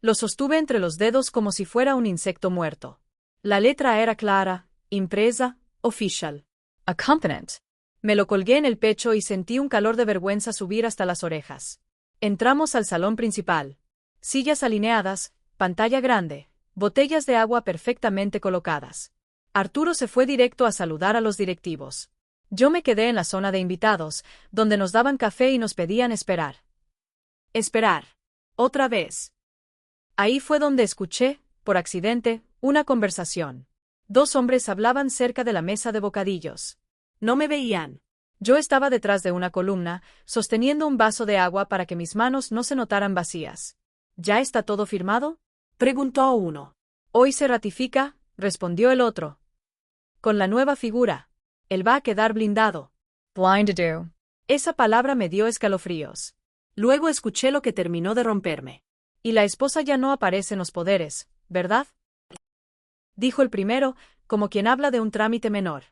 [SPEAKER 2] Lo sostuve entre los dedos como si fuera un insecto muerto. La letra era clara, impresa, official. Accompanant. Me lo colgué en el pecho y sentí un calor de vergüenza subir hasta las orejas. Entramos al salón principal. Sillas alineadas, pantalla grande, botellas de agua perfectamente colocadas. Arturo se fue directo a saludar a los directivos. Yo me quedé en la zona de invitados, donde nos daban café y nos pedían esperar. Esperar. Otra vez. Ahí fue donde escuché, por accidente, una conversación. Dos hombres hablaban cerca de la mesa de bocadillos. No me veían. Yo estaba detrás de una columna, sosteniendo un vaso de agua para que mis manos no se notaran vacías. ¿Ya está todo firmado?, preguntó uno. Hoy se ratifica, respondió el otro. Con la nueva figura. Él va a quedar blindado. Blindado. Esa palabra me dio escalofríos. Luego escuché lo que terminó de romperme. Y la esposa ya no aparece en los poderes, ¿verdad?, dijo el primero, como quien habla de un trámite menor.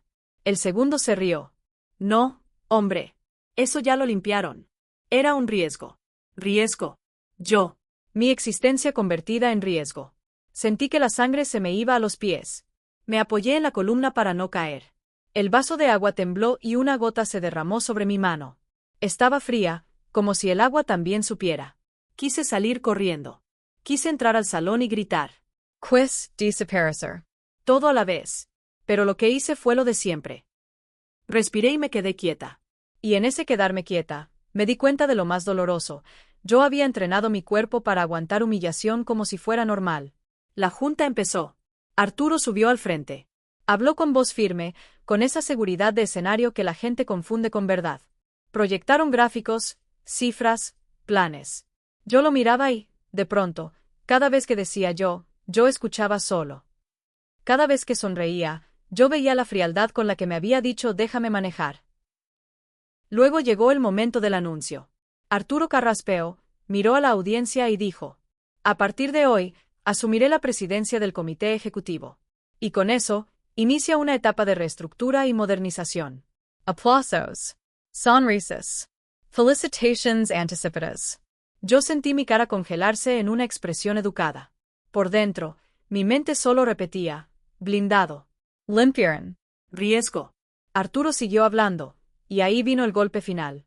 [SPEAKER 2] El segundo se rió. No, hombre. Eso ya lo limpiaron. Era un riesgo. Riesgo. Yo. Mi existencia convertida en riesgo. Sentí que la sangre se me iba a los pies. Me apoyé en la columna para no caer. El vaso de agua tembló y una gota se derramó sobre mi mano. Estaba fría, como si el agua también supiera. Quise salir corriendo. Quise entrar al salón y gritar. Quis desaparecer. Todo a la vez. Pero lo que hice fue lo de siempre. Respiré y me quedé quieta. Y en ese quedarme quieta, me di cuenta de lo más doloroso. Yo había entrenado mi cuerpo para aguantar humillación como si fuera normal. La junta empezó. Arturo subió al frente. Habló con voz firme, con esa seguridad de escenario que la gente confunde con verdad. Proyectaron gráficos, cifras, planes. Yo lo miraba y, de pronto, cada vez que decía yo escuchaba solo. Cada vez que sonreía, yo veía la frialdad con la que me había dicho déjame manejar. Luego llegó el momento del anuncio. Arturo carraspeó, miró a la audiencia y dijo: a partir de hoy, asumiré la presidencia del comité ejecutivo. Y con eso, inicia una etapa de reestructura y modernización. Aplausos. Sonrisas. Felicitations anticipadas. Yo sentí mi cara congelarse en una expresión educada. Por dentro, mi mente solo repetía: blindado. Limpiaron. Riesgo. Arturo siguió hablando, y ahí vino el golpe final.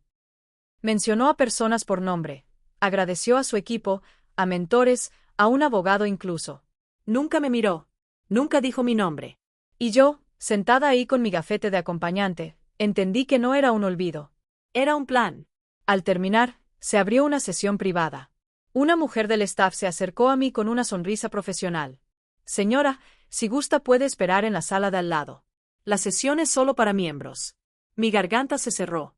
[SPEAKER 2] Mencionó a personas por nombre, agradeció a su equipo, a mentores, a un abogado incluso. Nunca me miró, nunca dijo mi nombre. Y yo, sentada ahí con mi gafete de acompañante, entendí que no era un olvido. Era un plan. Al terminar, se abrió una sesión privada. Una mujer del staff se acercó a mí con una sonrisa profesional. Señora, si gusta puede esperar en la sala de al lado. La sesión es solo para miembros. Mi garganta se cerró.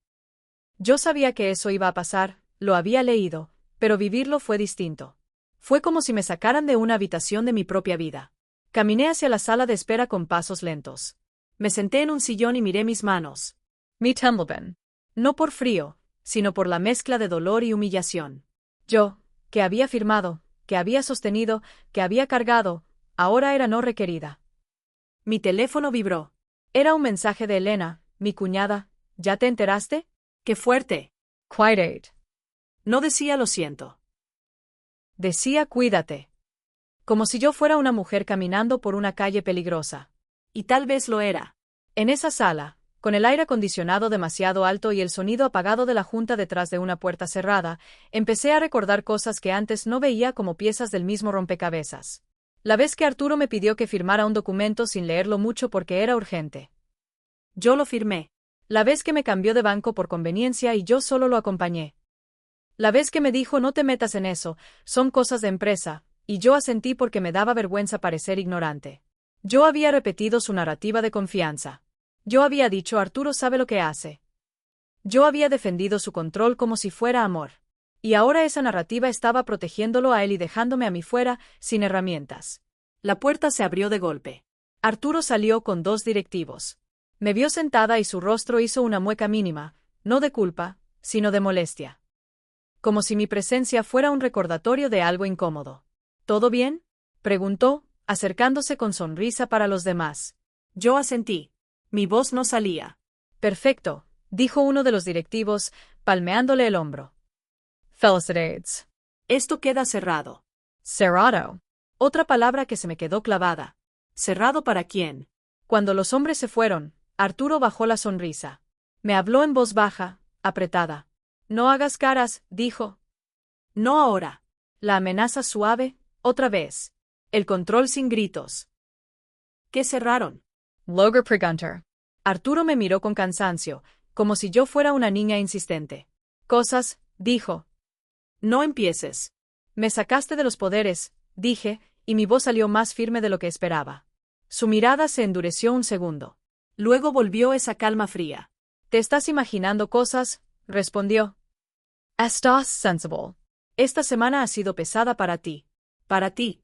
[SPEAKER 2] Yo sabía que eso iba a pasar, lo había leído, pero vivirlo fue distinto. Fue como si me sacaran de una habitación de mi propia vida. Caminé hacia la sala de espera con pasos lentos. Me senté en un sillón y miré mis manos. Mi tumblebeen. No por frío, sino por la mezcla de dolor y humillación. Yo, que había firmado, que había sostenido, que había cargado, ahora era no requerida. Mi teléfono vibró. Era un mensaje de Elena, mi cuñada. ¿Ya te enteraste? ¡Qué fuerte! Quite. No decía lo siento. Decía cuídate. Como si yo fuera una mujer caminando por una calle peligrosa. Y tal vez lo era. En esa sala, con el aire acondicionado demasiado alto y el sonido apagado de la junta detrás de una puerta cerrada, empecé a recordar cosas que antes no veía como piezas del mismo rompecabezas. La vez que Arturo me pidió que firmara un documento sin leerlo mucho porque era urgente. Yo lo firmé. La vez que me cambió de banco por conveniencia y yo solo lo acompañé. La vez que me dijo no te metas en eso, son cosas de empresa, y yo asentí porque me daba vergüenza parecer ignorante. Yo había repetido su narrativa de confianza. Yo había dicho Arturo sabe lo que hace. Yo había defendido su control como si fuera amor. Y ahora esa narrativa estaba protegiéndolo a él y dejándome a mí fuera, sin herramientas. La puerta se abrió de golpe. Arturo salió con dos directivos. Me vio sentada y su rostro hizo una mueca mínima, no de culpa, sino de molestia. como si mi presencia fuera un recordatorio de algo incómodo. ¿Todo bien?, preguntó, acercándose con sonrisa para los demás.
[SPEAKER 1] Yo asentí. Mi voz no salía.
[SPEAKER 2] Perfecto, dijo uno de los directivos, palmeándole el hombro. Felicidades.
[SPEAKER 1] Esto queda cerrado.
[SPEAKER 2] Cerrado. Otra palabra que se me quedó clavada.
[SPEAKER 1] ¿Cerrado para quién?
[SPEAKER 2] Cuando los hombres se fueron, Arturo bajó la sonrisa. Me habló en voz baja, apretada. No hagas caras, dijo.
[SPEAKER 1] No ahora.
[SPEAKER 2] La amenaza suave, otra vez. El control sin gritos.
[SPEAKER 1] ¿Qué cerraron?
[SPEAKER 2] Logar Pregunter. Arturo me miró con cansancio, como si yo fuera una niña insistente. Cosas, dijo.
[SPEAKER 1] No empieces.
[SPEAKER 2] Me sacaste de los poderes, dije, y mi voz salió más firme de lo que esperaba. Su mirada se endureció un segundo.
[SPEAKER 1] Luego volvió esa calma fría.
[SPEAKER 2] Te estás imaginando cosas, respondió. Estás sensible. Esta semana ha sido pesada para ti.
[SPEAKER 1] Para ti.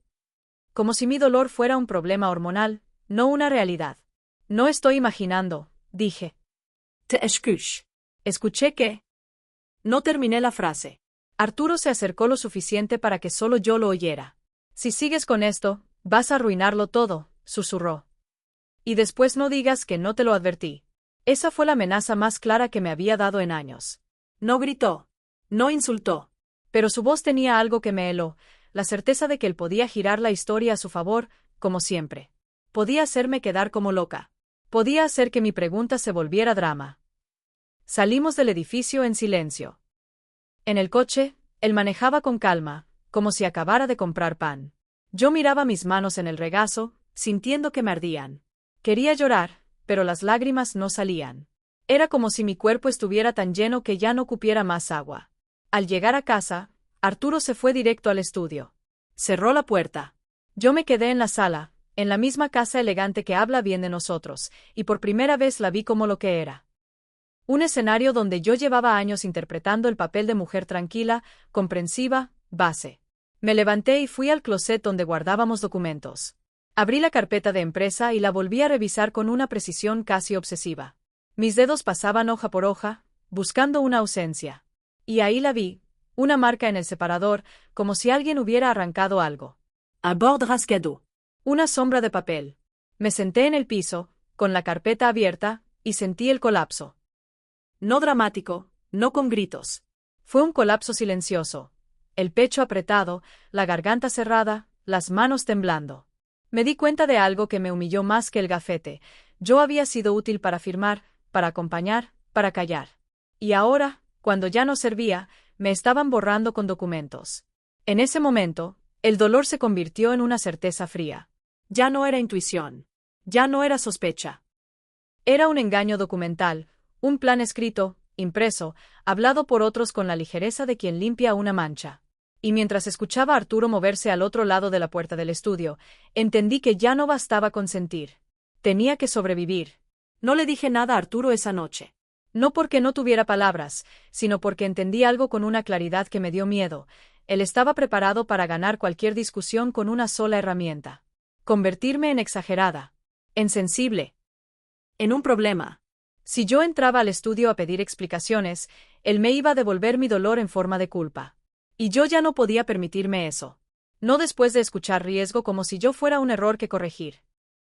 [SPEAKER 2] Como si mi dolor fuera un problema hormonal, no una realidad. No estoy imaginando, dije.
[SPEAKER 1] Te escucho.
[SPEAKER 2] Escuché que.
[SPEAKER 1] No terminé la frase.
[SPEAKER 2] Arturo se acercó lo suficiente para que solo yo lo oyera. Si sigues con esto, vas a arruinarlo todo, susurró. Y después no digas que no te lo advertí. Esa fue la amenaza más clara que me había dado en años.
[SPEAKER 1] No gritó. No insultó.
[SPEAKER 2] Pero su voz tenía algo que me heló, la certeza de que él podía girar la historia a su favor, como siempre. Podía hacerme quedar como loca. Podía hacer que mi pregunta se volviera drama. Salimos del edificio en silencio. En el coche, él manejaba con calma, como si acabara de comprar pan. Yo miraba mis manos en el regazo, sintiendo que me ardían. Quería llorar, pero las lágrimas no salían. Era como si mi cuerpo estuviera tan lleno que ya no cupiera más agua. Al llegar a casa, Arturo se fue directo al estudio.
[SPEAKER 1] Cerró la puerta.
[SPEAKER 2] Yo me quedé en la sala, en la misma casa elegante que habla bien de nosotros, y por primera vez la vi como lo que era. Un escenario donde yo llevaba años interpretando el papel de mujer tranquila, comprensiva, base. Me levanté y fui al closet donde guardábamos documentos. Abrí la carpeta de empresa y la volví a revisar con una precisión casi obsesiva. Mis dedos pasaban hoja por hoja, buscando una ausencia. Y ahí la vi, una marca en el separador, como si alguien hubiera arrancado algo.
[SPEAKER 1] A bord rascado.
[SPEAKER 2] Una sombra de papel. Me senté en el piso, con la carpeta abierta, y sentí el colapso.
[SPEAKER 1] No dramático, no con gritos.
[SPEAKER 2] Fue un colapso silencioso. El pecho apretado, la garganta cerrada, las manos temblando. Me di cuenta de algo que me humilló más que el gafete. Yo había sido útil para firmar, para acompañar, para callar. Y ahora, cuando ya no servía, me estaban borrando con documentos. En ese momento, el dolor se convirtió en una certeza fría.
[SPEAKER 1] Ya no era intuición. Ya no era sospecha.
[SPEAKER 2] Era un engaño documental, un plan escrito, impreso, hablado por otros con la ligereza de quien limpia una mancha. Y mientras escuchaba a Arturo moverse al otro lado de la puerta del estudio, entendí que ya no bastaba con sentir. Tenía que sobrevivir.
[SPEAKER 1] No le dije nada a Arturo esa noche.
[SPEAKER 2] No porque no tuviera palabras, sino porque entendí algo con una claridad que me dio miedo. Él estaba preparado para ganar cualquier discusión con una sola herramienta. Convertirme en exagerada. En sensible.
[SPEAKER 1] En un problema.
[SPEAKER 2] Si yo entraba al estudio a pedir explicaciones, él me iba a devolver mi dolor en forma de culpa. Y yo ya no podía permitirme eso. No después de escuchar riesgo como si yo fuera un error que corregir.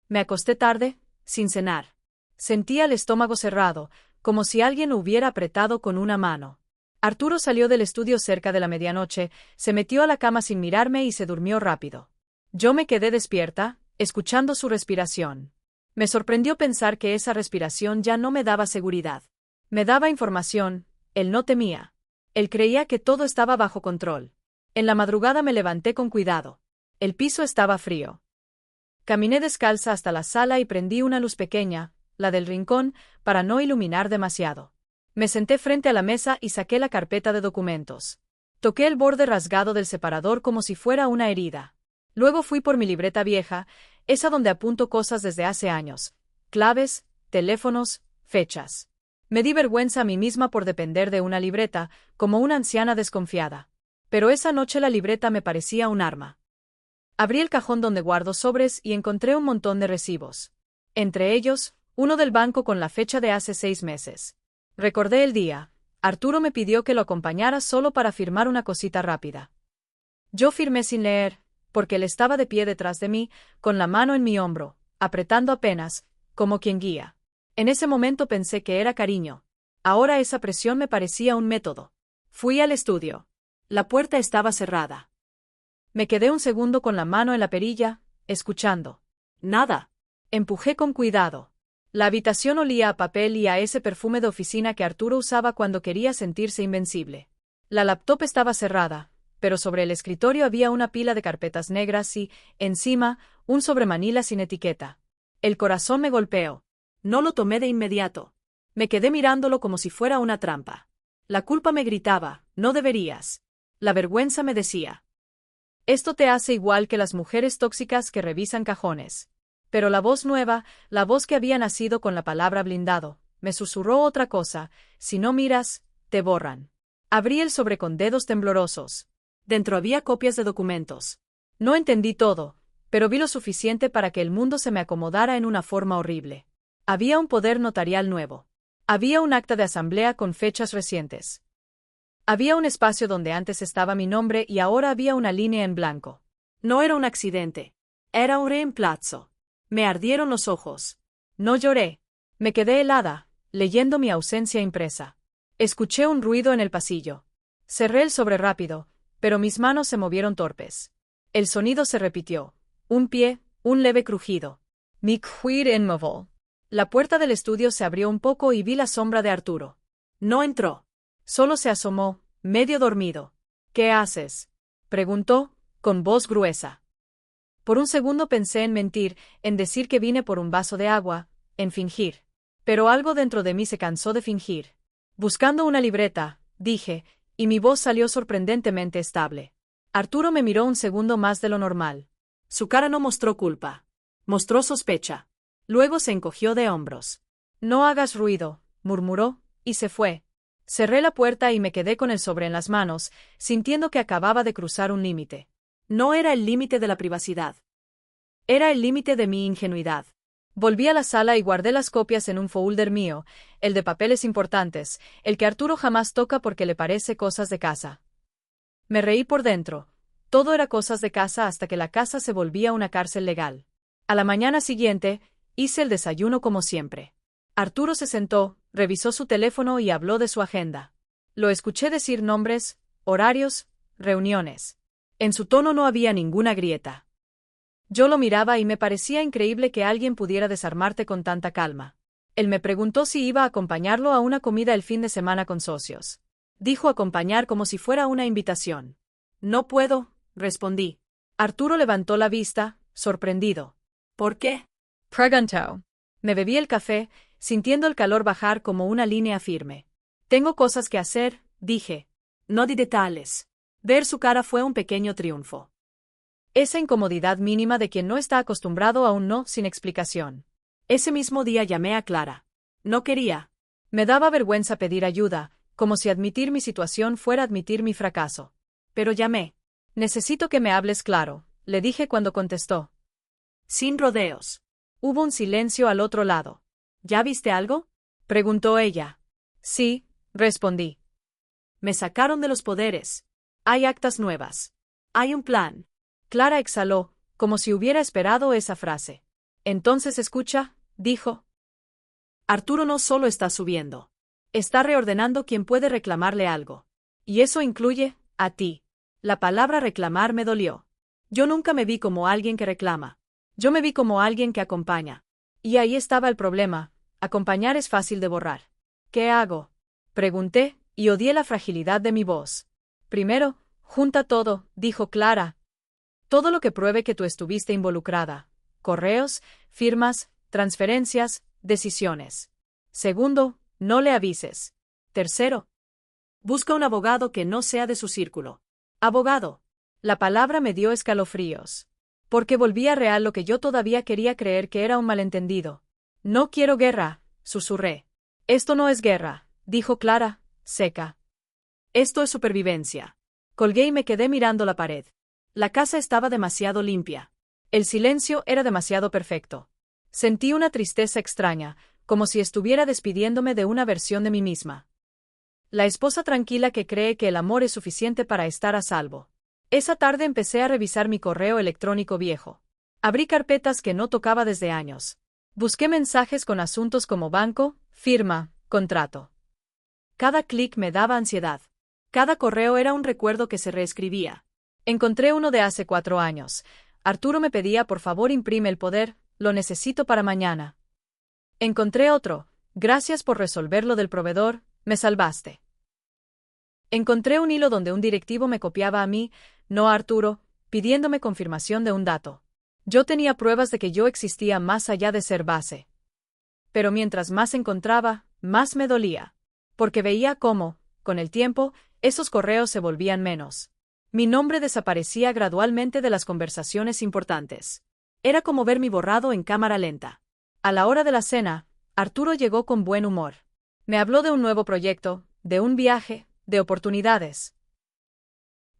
[SPEAKER 2] Me acosté tarde, sin cenar. Sentía el estómago cerrado, como si alguien lo hubiera apretado con una mano. Arturo salió del estudio cerca de la medianoche, se metió a la cama sin mirarme y se durmió rápido. Yo me quedé despierta, escuchando su respiración. Me sorprendió pensar que esa respiración ya no me daba seguridad. Me daba información, él no temía. Él creía que todo estaba bajo control. En la madrugada me levanté con cuidado. El piso estaba frío. Caminé descalza hasta la sala y prendí una luz pequeña, la del rincón, para no iluminar demasiado. Me senté frente a la mesa y saqué la carpeta de documentos. Toqué el borde rasgado del separador como si fuera una herida. Luego fui por mi libreta vieja, esa donde apunto cosas desde hace años. Claves, teléfonos, fechas. Me di vergüenza a mí misma por depender de una libreta, como una anciana desconfiada. Pero esa noche la libreta me parecía un arma. Abrí el cajón donde guardo sobres y encontré un montón de recibos. Entre ellos, uno del banco con la fecha de hace 6 meses. Recordé el día, Arturo me pidió que lo acompañara solo para firmar una cosita rápida. Yo firmé sin leer, porque él estaba de pie detrás de mí, con la mano en mi hombro, apretando apenas, como quien guía. En ese momento pensé que era cariño. Ahora esa presión me parecía un método. Fui al estudio. La puerta estaba cerrada. Me quedé un segundo con la mano en la perilla, escuchando. Nada. Empujé con cuidado. La habitación olía a papel y a ese perfume de oficina que Arturo usaba cuando quería sentirse invencible. La laptop estaba cerrada, pero sobre el escritorio había una pila de carpetas negras y, encima, un sobremanila sin etiqueta. El corazón me golpeó. No lo tomé de inmediato. Me quedé mirándolo como si fuera una trampa. La culpa me gritaba, no deberías. La vergüenza me decía. Esto te hace igual que las mujeres tóxicas que revisan cajones. Pero la voz nueva, la voz que había nacido con la palabra blindado, me susurró otra cosa: si no miras, te borran. Abrí el sobre con dedos temblorosos. Dentro había copias de documentos. No entendí todo, pero vi lo suficiente para que el mundo se me acomodara en una forma horrible. Había un poder notarial nuevo. Había un acta de asamblea con fechas recientes. Había un espacio donde antes estaba mi nombre y ahora había una línea en blanco. No era un accidente. Era un reemplazo. Me ardieron los ojos. No lloré. Me quedé helada, leyendo mi ausencia impresa. Escuché un ruido en el pasillo. Cerré el sobre rápido, pero mis manos se movieron torpes. El sonido se repitió. Un pie, un leve crujido. Mi quid inmóvil. La puerta del estudio se abrió un poco y vi la sombra de Arturo. No entró. Solo se asomó, medio dormido. ¿Qué haces?, preguntó, con voz gruesa. Por un segundo pensé en mentir, en decir que vine por un vaso de agua, en fingir. Pero algo dentro de mí se cansó de fingir. Buscando una libreta, dije, y mi voz salió sorprendentemente estable. Arturo me miró un segundo más de lo normal. Su cara no mostró culpa. Mostró sospecha. Luego se encogió de hombros. No hagas ruido, murmuró, y se fue. Cerré la puerta y me quedé con el sobre en las manos, sintiendo que acababa de cruzar un límite. No era el límite de la privacidad. Era el límite de mi ingenuidad. Volví a la sala y guardé las copias en un folder mío, el de papeles importantes, el que Arturo jamás toca porque le parece cosas de casa. Me reí por dentro. Todo era cosas de casa hasta que la casa se volvía una cárcel legal. A la mañana siguiente, hice el desayuno como siempre. Arturo se sentó, revisó su teléfono y habló de su agenda. Lo escuché decir nombres, horarios, reuniones. En su tono no había ninguna grieta. Yo lo miraba y me parecía increíble que alguien pudiera desarmarte con tanta calma. Él me preguntó si iba a acompañarlo a una comida el fin de semana con socios. Dijo acompañar como si fuera una invitación. No puedo, respondí. Arturo levantó la vista, sorprendido. ¿Por qué?, preguntó. Me bebí el café, sintiendo el calor bajar como una línea firme. Tengo cosas que hacer, dije. No di detalles. Ver su cara fue un pequeño triunfo. Esa incomodidad mínima de quien no está acostumbrado a un no sin explicación. Ese mismo día llamé a Clara. No quería. Me daba vergüenza pedir ayuda, como si admitir mi situación fuera admitir mi fracaso. Pero llamé. Necesito que me hables claro, le dije cuando contestó. Sin rodeos. Hubo un silencio al otro lado. ¿Ya viste algo?, preguntó ella. Sí, respondí. Me sacaron de los poderes. Hay actas nuevas. Hay un plan. Clara exhaló, como si hubiera esperado esa frase. Entonces escucha, dijo. Arturo no solo está subiendo. Está reordenando quién puede reclamarle algo. Y eso incluye a ti. La palabra reclamar me dolió. Yo nunca me vi como alguien que reclama. Yo me vi como alguien que acompaña. Y ahí estaba el problema. Acompañar es fácil de borrar. ¿Qué hago?, pregunté, y odié la fragilidad de mi voz. Primero, junta todo, dijo Clara. Todo lo que pruebe que tú estuviste involucrada. Correos, firmas, transferencias, decisiones. Segundo, no le avises. Tercero, busca un abogado que no sea de su círculo. Abogado. La palabra me dio escalofríos. Porque volvía real lo que yo todavía quería creer que era un malentendido. No quiero guerra, susurré. Esto no es guerra, dijo Clara, seca. Esto es supervivencia. Colgué y me quedé mirando la pared. La casa estaba demasiado limpia. El silencio era demasiado perfecto. Sentí una tristeza extraña, como si estuviera despidiéndome de una versión de mí misma. La esposa tranquila que cree que el amor es suficiente para estar a salvo. Esa tarde empecé a revisar mi correo electrónico viejo. Abrí carpetas que no tocaba desde años. Busqué mensajes con asuntos como banco, firma, contrato. Cada clic me daba ansiedad. Cada correo era un recuerdo que se reescribía. Encontré uno de hace 4 años. Arturo me pedía por favor imprime el poder, lo necesito para mañana. Encontré otro. Gracias por resolver lo del proveedor, me salvaste. Encontré un hilo donde un directivo me copiaba a mí, no a Arturo, pidiéndome confirmación de un dato. Yo tenía pruebas de que yo existía más allá de ser base. Pero mientras más encontraba, más me dolía. Porque veía cómo, con el tiempo, esos correos se volvían menos. Mi nombre desaparecía gradualmente de las conversaciones importantes. Era como ver mi borrado en cámara lenta. A la hora de la cena, Arturo llegó con buen humor. Me habló de un nuevo proyecto, de un viaje, de oportunidades.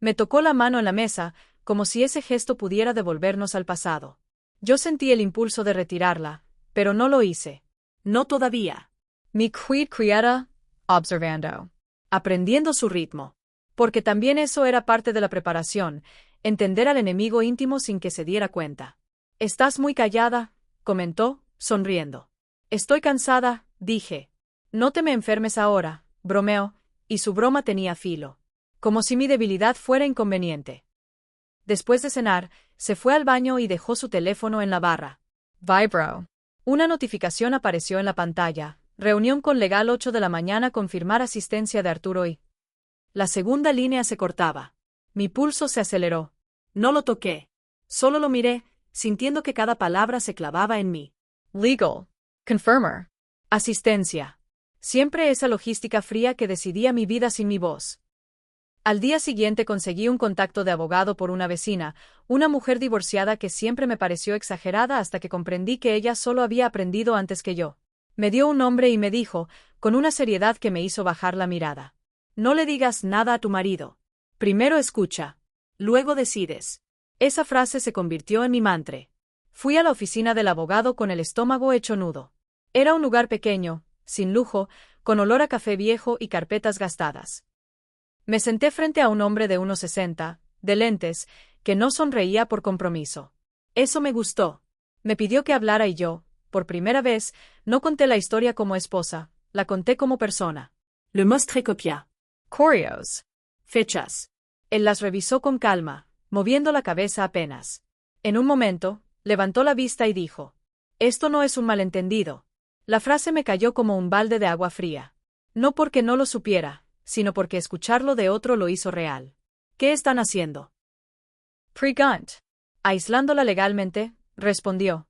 [SPEAKER 2] Me tocó la mano en la mesa, como si ese gesto pudiera devolvernos al pasado. Yo sentí el impulso de retirarla, pero no lo hice.
[SPEAKER 1] No todavía.
[SPEAKER 2] Mi quid quieta, observando. Aprendiendo su ritmo. Porque también eso era parte de la preparación, entender al enemigo íntimo sin que se diera cuenta. Estás muy callada, comentó, sonriendo. Estoy cansada, dije. No te me enfermes ahora, bromeó, y su broma tenía filo. Como si mi debilidad fuera inconveniente. Después de cenar, se fue al baño y dejó su teléfono en la barra. Vibro. Una notificación apareció en la pantalla. Reunión con Legal 8 de la mañana confirmar asistencia de Arturo y... La segunda línea se cortaba. Mi pulso se aceleró.
[SPEAKER 1] No lo toqué. Solo lo miré, sintiendo que cada palabra se clavaba en mí.
[SPEAKER 2] Legal. Confirmer. Asistencia. Siempre esa logística fría que decidía mi vida sin mi voz. Al día siguiente conseguí un contacto de abogado por una vecina, una mujer divorciada que siempre me pareció exagerada hasta que comprendí que ella solo había aprendido antes que yo. Me dio un nombre y me dijo, con una seriedad que me hizo bajar la mirada. No le digas nada a tu marido. Primero escucha. Luego decides. Esa frase se convirtió en mi mantra. Fui a la oficina del abogado con el estómago hecho nudo. Era un lugar pequeño, sin lujo, con olor a café viejo y carpetas gastadas. Me senté frente a un hombre de unos 60, de lentes, que no sonreía por compromiso. Eso me gustó. Me pidió que hablara y yo, por primera vez, no conté la historia como esposa, la conté como persona.
[SPEAKER 1] Le mostre copia.
[SPEAKER 2] Curios.
[SPEAKER 1] Fechas.
[SPEAKER 2] Él las revisó con calma, moviendo la cabeza apenas. En un momento, levantó la vista y dijo: Esto no es un malentendido. La frase me cayó como un balde de agua fría. No porque no lo supiera, sino porque escucharlo de otro lo hizo real. ¿Qué están haciendo? Pregunt. Aislándola legalmente, respondió.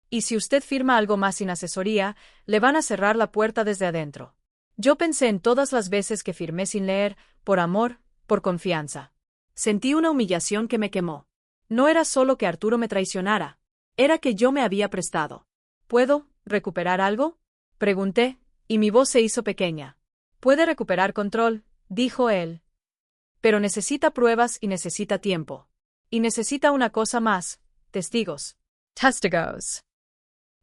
[SPEAKER 2] Y si usted firma algo más sin asesoría, le van a cerrar la puerta desde adentro. Yo pensé en todas las veces que firmé sin leer, por amor, por confianza.
[SPEAKER 1] Sentí una humillación que me quemó.
[SPEAKER 2] No era solo que Arturo me traicionara, era que yo me había prestado. ¿Puedo recuperar algo? Pregunté, y mi voz se hizo pequeña. Puede recuperar control, dijo él. Pero necesita pruebas y necesita tiempo. Y necesita una cosa más, testigos. Testigos.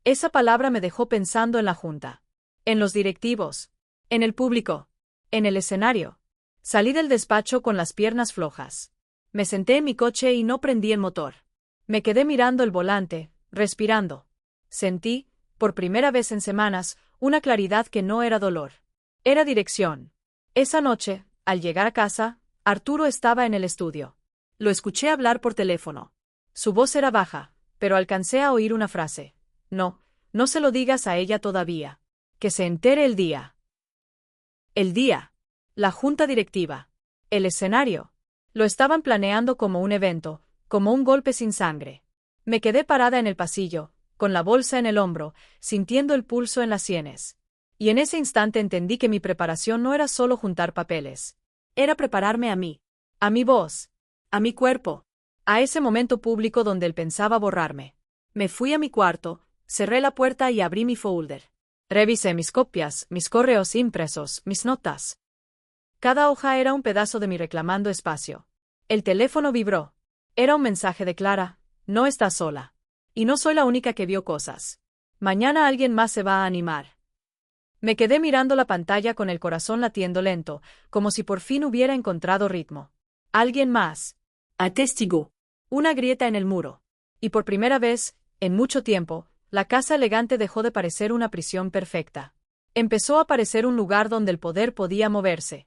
[SPEAKER 2] Esa palabra me dejó pensando en la junta. En los directivos. En el público. En el escenario. Salí del despacho con las piernas flojas. Me senté en mi coche y no prendí el motor. Me quedé mirando el volante, respirando. Sentí, por primera vez en semanas, una claridad que no era dolor. Era dirección. Esa noche, al llegar a casa, Arturo estaba en el estudio.
[SPEAKER 1] Lo escuché hablar por teléfono.
[SPEAKER 2] Su voz era baja, pero alcancé a oír una frase. No se lo digas a ella todavía. Que se entere el día. El día. La junta directiva. El escenario. Lo estaban planeando como un evento, como un golpe sin sangre. Me quedé parada en el pasillo, con la bolsa en el hombro, sintiendo el pulso en las sienes. Y en ese instante entendí que mi preparación no era solo juntar papeles.
[SPEAKER 1] Era prepararme a mí.
[SPEAKER 2] A mi voz.
[SPEAKER 1] A mi cuerpo.
[SPEAKER 2] A ese momento público donde él pensaba borrarme.
[SPEAKER 1] Me fui a mi cuarto, cerré la puerta y abrí mi folder.
[SPEAKER 2] Revisé mis copias, mis correos impresos, mis notas. Cada hoja era un pedazo de mí reclamando espacio. El teléfono vibró. Era un mensaje de Clara: no estás sola. Y no soy la única que vio cosas. Mañana alguien más se va a animar. Me quedé mirando la pantalla con el corazón latiendo lento, como si por fin hubiera encontrado ritmo. ¿Alguien más?
[SPEAKER 1] Atestigó.
[SPEAKER 2] Una grieta en el muro. Y por primera vez, en mucho tiempo, la casa elegante dejó de parecer una prisión perfecta. Empezó a parecer un lugar donde el poder podía moverse.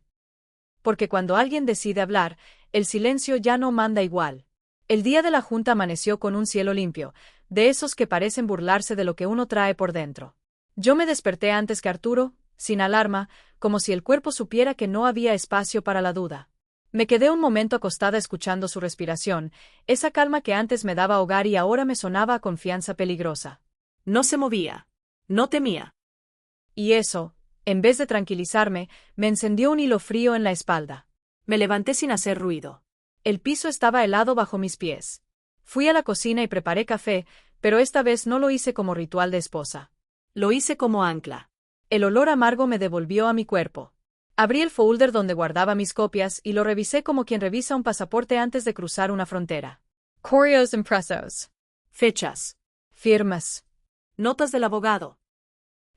[SPEAKER 2] Porque cuando alguien decide hablar, el silencio ya no manda igual. El día de la junta amaneció con un cielo limpio, de esos que parecen burlarse de lo que uno trae por dentro. Yo me desperté antes que Arturo, sin alarma, como si el cuerpo supiera que no había espacio para la duda. Me quedé un momento acostada escuchando su respiración, esa calma que antes me daba hogar y ahora me sonaba a confianza peligrosa.
[SPEAKER 1] No se movía. No temía.
[SPEAKER 2] Y eso, en vez de tranquilizarme, me encendió un hilo frío en la espalda.
[SPEAKER 1] Me levanté sin hacer ruido.
[SPEAKER 2] El piso estaba helado bajo mis pies. Fui a la cocina y preparé café, pero esta vez no lo hice como ritual de esposa.
[SPEAKER 1] Lo hice como ancla.
[SPEAKER 2] El olor amargo me devolvió a mi cuerpo. Abrí el folder donde guardaba mis copias y lo revisé como quien revisa un pasaporte antes de cruzar una frontera. Correos impresos.
[SPEAKER 1] Fechas.
[SPEAKER 2] Firmas.
[SPEAKER 1] Notas del abogado.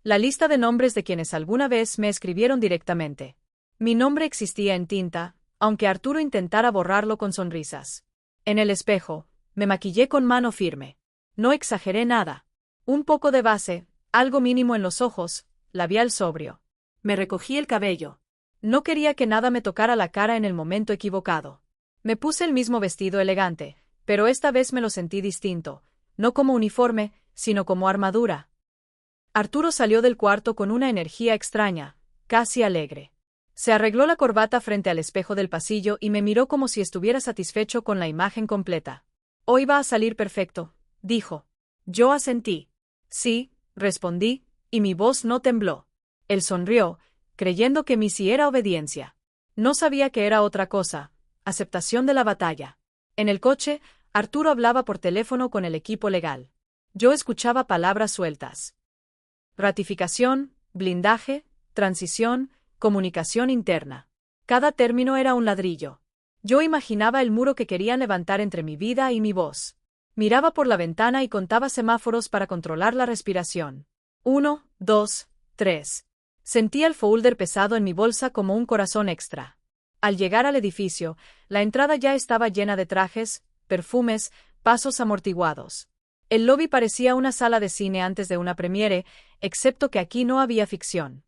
[SPEAKER 2] La lista de nombres de quienes alguna vez me escribieron directamente. Mi nombre existía en tinta, aunque Arturo intentara borrarlo con sonrisas. En el espejo, me maquillé con mano firme. No exageré nada. Un poco de base, algo mínimo en los ojos, labial sobrio.
[SPEAKER 1] Me recogí el cabello.
[SPEAKER 2] No quería que nada me tocara la cara en el momento equivocado. Me puse el mismo vestido elegante, pero esta vez me lo sentí distinto, no como uniforme, sino como armadura. Arturo salió del cuarto con una energía extraña, casi alegre. Se arregló la corbata frente al espejo del pasillo y me miró como si estuviera satisfecho con la imagen completa. Hoy va a salir perfecto, dijo.
[SPEAKER 1] Yo asentí.
[SPEAKER 2] Sí, respondí, y mi voz no tembló. Él sonrió, creyendo que mi sí era obediencia. No sabía que era otra cosa, aceptación de la batalla. En el coche, Arturo hablaba por teléfono con el equipo legal. Yo escuchaba palabras sueltas. Ratificación, blindaje, transición, comunicación interna. Cada término era un ladrillo. Yo imaginaba el muro que querían levantar entre mi vida y mi voz. Miraba por la ventana y contaba semáforos para controlar la respiración. 1, 2, 3. Sentía el folder pesado en mi bolsa como un corazón extra. Al llegar al edificio, la entrada ya estaba llena de trajes, perfumes, pasos amortiguados. El lobby parecía una sala de cine antes de una premiere, excepto que aquí no había ficción.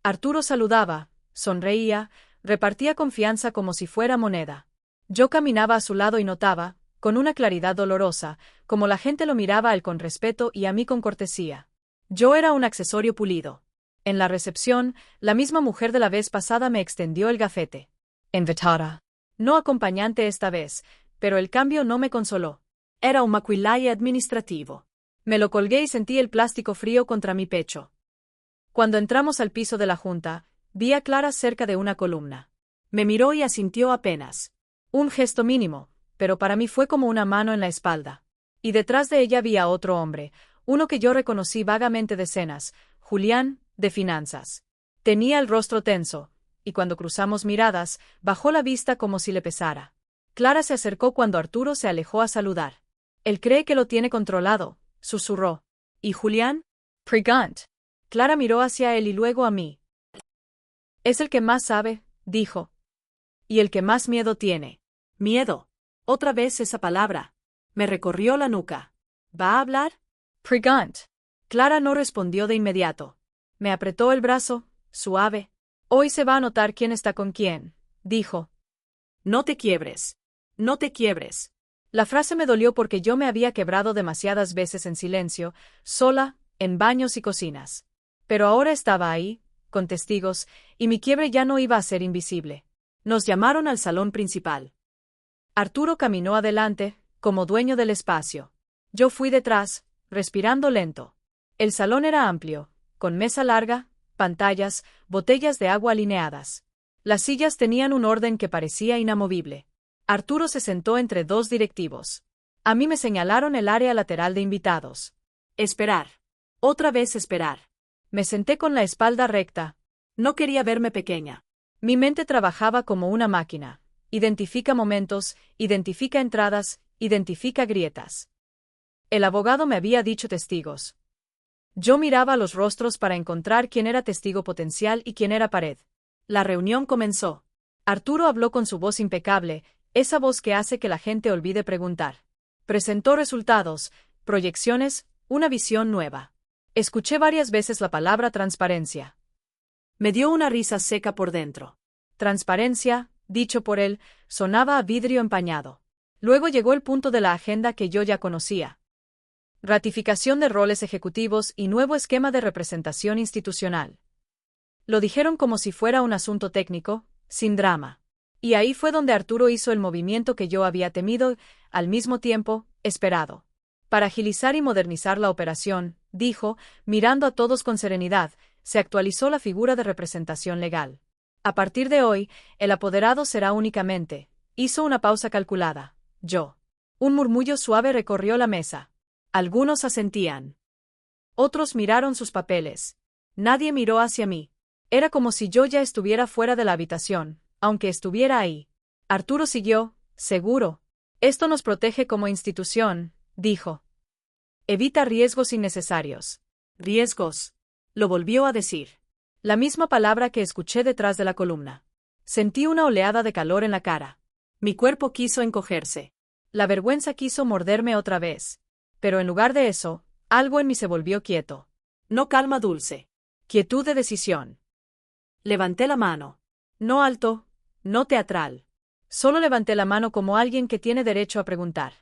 [SPEAKER 2] Arturo saludaba, sonreía, repartía confianza como si fuera moneda. Yo caminaba a su lado y notaba, con una claridad dolorosa, como la gente lo miraba a él con respeto y a mí con cortesía. Yo era un accesorio pulido. En la recepción, la misma mujer de la vez pasada me extendió el gafete. Invitada. No acompañante esta vez, pero el cambio no me consoló.
[SPEAKER 1] Era un maquillaje administrativo.
[SPEAKER 2] Me lo colgué y sentí el plástico frío contra mi pecho. Cuando entramos al piso de la junta, vi a Clara cerca de una columna.
[SPEAKER 1] Me miró y asintió apenas.
[SPEAKER 2] Un gesto mínimo, pero para mí fue como una mano en la espalda. Y detrás de ella vi a otro hombre, uno que yo reconocí vagamente de escenas, Julián, de finanzas. Tenía el rostro tenso, y cuando cruzamos miradas, bajó la vista como si le pesara. Clara se acercó cuando Arturo se alejó a saludar. Él cree que lo tiene controlado, susurró.
[SPEAKER 1] ¿Y Julián?
[SPEAKER 2] Pregant. Clara miró hacia él y luego a mí. Es el que más sabe, dijo. Y el que más miedo tiene.
[SPEAKER 1] Miedo. Otra vez esa palabra. Me recorrió la nuca. ¿Va a hablar?
[SPEAKER 2] Pregant. Clara no respondió de inmediato. Me apretó el brazo, suave. Hoy se va a notar quién está con quién, dijo.
[SPEAKER 1] No te quiebres. No te quiebres.
[SPEAKER 2] La frase me dolió porque yo me había quebrado demasiadas veces en silencio, sola, en baños y cocinas. Pero ahora estaba ahí, con testigos, y mi quiebre ya no iba a ser invisible.
[SPEAKER 1] Nos llamaron al salón principal.
[SPEAKER 2] Arturo caminó adelante, como dueño del espacio. Yo fui detrás, respirando lento. El salón era amplio, con mesa larga, pantallas, botellas de agua alineadas. Las sillas tenían un orden que parecía inamovible. Arturo se sentó entre dos directivos. A mí me señalaron el área lateral de invitados.
[SPEAKER 1] Esperar. Otra vez esperar.
[SPEAKER 2] Me senté con la espalda recta.
[SPEAKER 1] No quería verme pequeña.
[SPEAKER 2] Mi mente trabajaba como una máquina. Identifica momentos, identifica entradas, identifica grietas. El abogado me había dicho testigos. Yo miraba los rostros para encontrar quién era testigo potencial y quién era pared.
[SPEAKER 1] La reunión comenzó.
[SPEAKER 2] Arturo habló con su voz impecable, esa voz que hace que la gente olvide preguntar. Presentó resultados, proyecciones, una visión nueva. Escuché varias veces la palabra transparencia.
[SPEAKER 1] Me dio una risa seca por dentro.
[SPEAKER 2] Transparencia, dicho por él, sonaba a vidrio empañado. Luego llegó el punto de la agenda que yo ya conocía. Ratificación de roles ejecutivos y nuevo esquema de representación institucional. Lo dijeron como si fuera un asunto técnico, sin drama. Y ahí fue donde Arturo hizo el movimiento que yo había temido, al mismo tiempo, esperado. Para agilizar y modernizar la operación, dijo, mirando a todos con serenidad, se actualizó la figura de representación legal. A partir de hoy, el apoderado será únicamente. Hizo una pausa calculada. Yo. Un murmullo suave recorrió la mesa.
[SPEAKER 1] Algunos asentían.
[SPEAKER 2] Otros miraron sus papeles. Nadie miró hacia mí. Era como si yo ya estuviera fuera de la habitación, aunque estuviera ahí. Arturo siguió, seguro. Esto nos protege como institución, dijo. Evita riesgos innecesarios.
[SPEAKER 1] Riesgos. Lo volvió a decir.
[SPEAKER 2] La misma palabra que escuché detrás de la columna. Sentí una oleada de calor en la cara.
[SPEAKER 1] Mi cuerpo quiso encogerse.
[SPEAKER 2] La vergüenza quiso morderme otra vez. Pero en lugar de eso, algo en mí se volvió quieto.
[SPEAKER 1] No calma dulce.
[SPEAKER 2] Quietud de decisión.
[SPEAKER 1] Levanté la mano.
[SPEAKER 2] No alto, no teatral. Solo levanté la mano como alguien que tiene derecho a preguntar.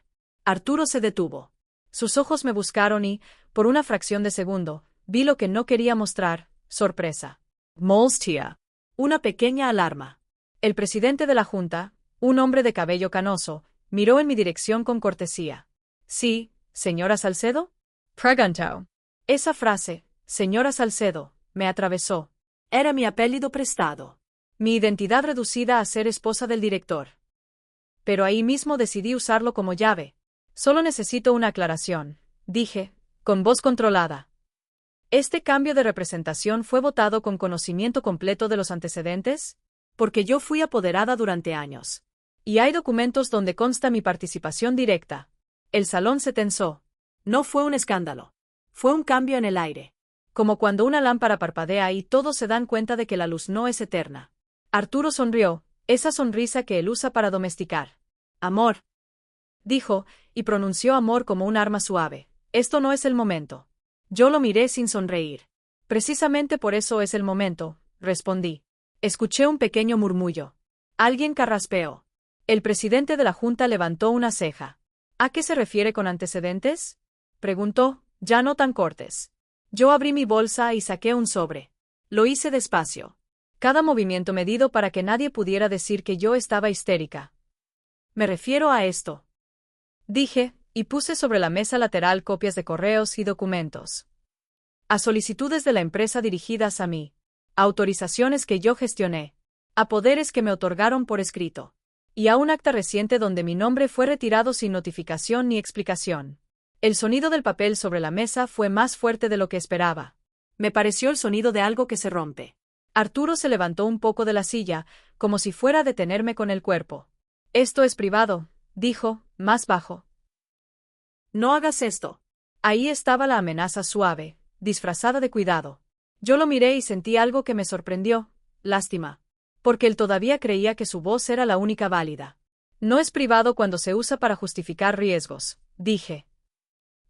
[SPEAKER 1] Arturo se detuvo.
[SPEAKER 2] Sus ojos me buscaron y, por una fracción de segundo, vi lo que no quería mostrar, sorpresa.
[SPEAKER 1] Molestia. Una pequeña alarma.
[SPEAKER 2] El presidente de la Junta, un hombre de cabello canoso, miró en mi dirección con cortesía. Sí, señora Salcedo. Preguntó. Esa frase, señora Salcedo, me atravesó.
[SPEAKER 1] Era mi apellido prestado.
[SPEAKER 2] Mi identidad reducida a ser esposa del director. Pero ahí mismo decidí usarlo como llave. Solo necesito una aclaración, dije, con voz controlada. ¿Este cambio de representación fue votado con conocimiento completo de los antecedentes?
[SPEAKER 1] Porque yo fui apoderada durante años.
[SPEAKER 2] Y hay documentos donde consta mi participación directa. El salón se tensó.
[SPEAKER 1] No fue un escándalo. Fue un cambio en el aire.
[SPEAKER 2] Como cuando una lámpara parpadea y todos se dan cuenta de que la luz no es eterna. Arturo sonrió, esa sonrisa que él usa para domesticar.
[SPEAKER 1] Amor.
[SPEAKER 2] Dijo, y pronunció amor como un arma suave. Esto no es el momento. Yo lo miré sin sonreír. Precisamente por eso es el momento, respondí. Escuché un pequeño murmullo. Alguien carraspeó. El presidente de la Junta levantó una ceja. ¿A qué se refiere con antecedentes? Preguntó, ya no tan cortes. Yo abrí mi bolsa y saqué un sobre. Lo hice despacio. Cada movimiento medido para que nadie pudiera decir que yo estaba histérica. Me refiero a esto. Dije, y puse sobre la mesa lateral copias de correos y documentos. A solicitudes de la empresa dirigidas a mí. A autorizaciones que yo gestioné. A poderes que me otorgaron por escrito. Y a un acta reciente donde mi nombre fue retirado sin notificación ni explicación. El sonido del papel sobre la mesa fue más fuerte de lo que esperaba.
[SPEAKER 1] Me pareció el sonido de algo que se rompe.
[SPEAKER 2] Arturo se levantó un poco de la silla, como si fuera a detenerme con el cuerpo. Esto es privado, dijo, más bajo.
[SPEAKER 1] No hagas esto.
[SPEAKER 2] Ahí estaba la amenaza suave, disfrazada de cuidado. Yo lo miré y sentí algo que me sorprendió, lástima. Porque él todavía creía que su voz era la única válida. No es privado cuando se usa para justificar riesgos, dije.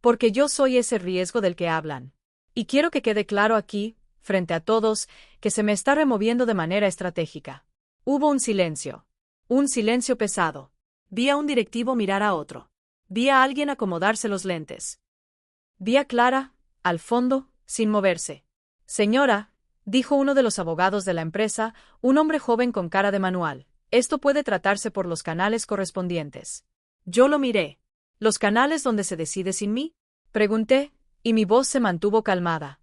[SPEAKER 2] Porque yo soy ese riesgo del que hablan. Y quiero que quede claro aquí, frente a todos, que se me está removiendo de manera estratégica. Hubo un silencio. Un silencio pesado.
[SPEAKER 1] Vi a un directivo mirar a otro. Vi a alguien acomodarse los lentes.
[SPEAKER 2] Vi a Clara, al fondo, sin moverse. Señora, dijo uno de los abogados de la empresa, un hombre joven con cara de manual, esto puede tratarse por los canales correspondientes.
[SPEAKER 1] Yo lo miré.
[SPEAKER 2] ¿Los canales donde se decide sin mí? Pregunté, y mi voz se mantuvo calmada.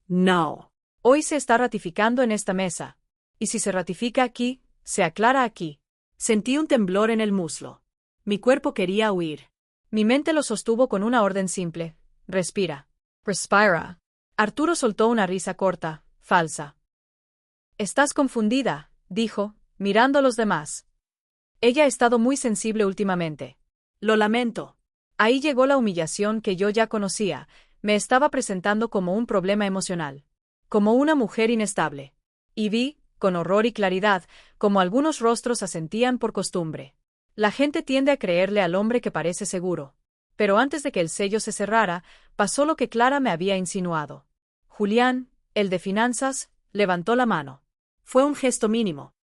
[SPEAKER 1] No.
[SPEAKER 2] Hoy se está ratificando en esta mesa. Y si se ratifica aquí, se aclara aquí.
[SPEAKER 1] Sentí un temblor en el muslo. Mi cuerpo quería huir.
[SPEAKER 2] Mi mente lo sostuvo con una orden simple. Respira. Respira. Arturo soltó una risa corta, falsa. Estás confundida, dijo, mirando a los demás. Ella ha estado muy sensible últimamente.
[SPEAKER 1] Lo lamento.
[SPEAKER 2] Ahí llegó la humillación que yo ya conocía. Me estaba presentando como un problema emocional, como una mujer inestable. Y vi, con horror y claridad, como algunos rostros asentían por costumbre. La gente tiende a creerle al hombre que parece seguro. Pero antes de que el sello se cerrara, pasó lo que Clara me había insinuado. Julián, el de finanzas, levantó la mano.
[SPEAKER 1] Fue un gesto mínimo.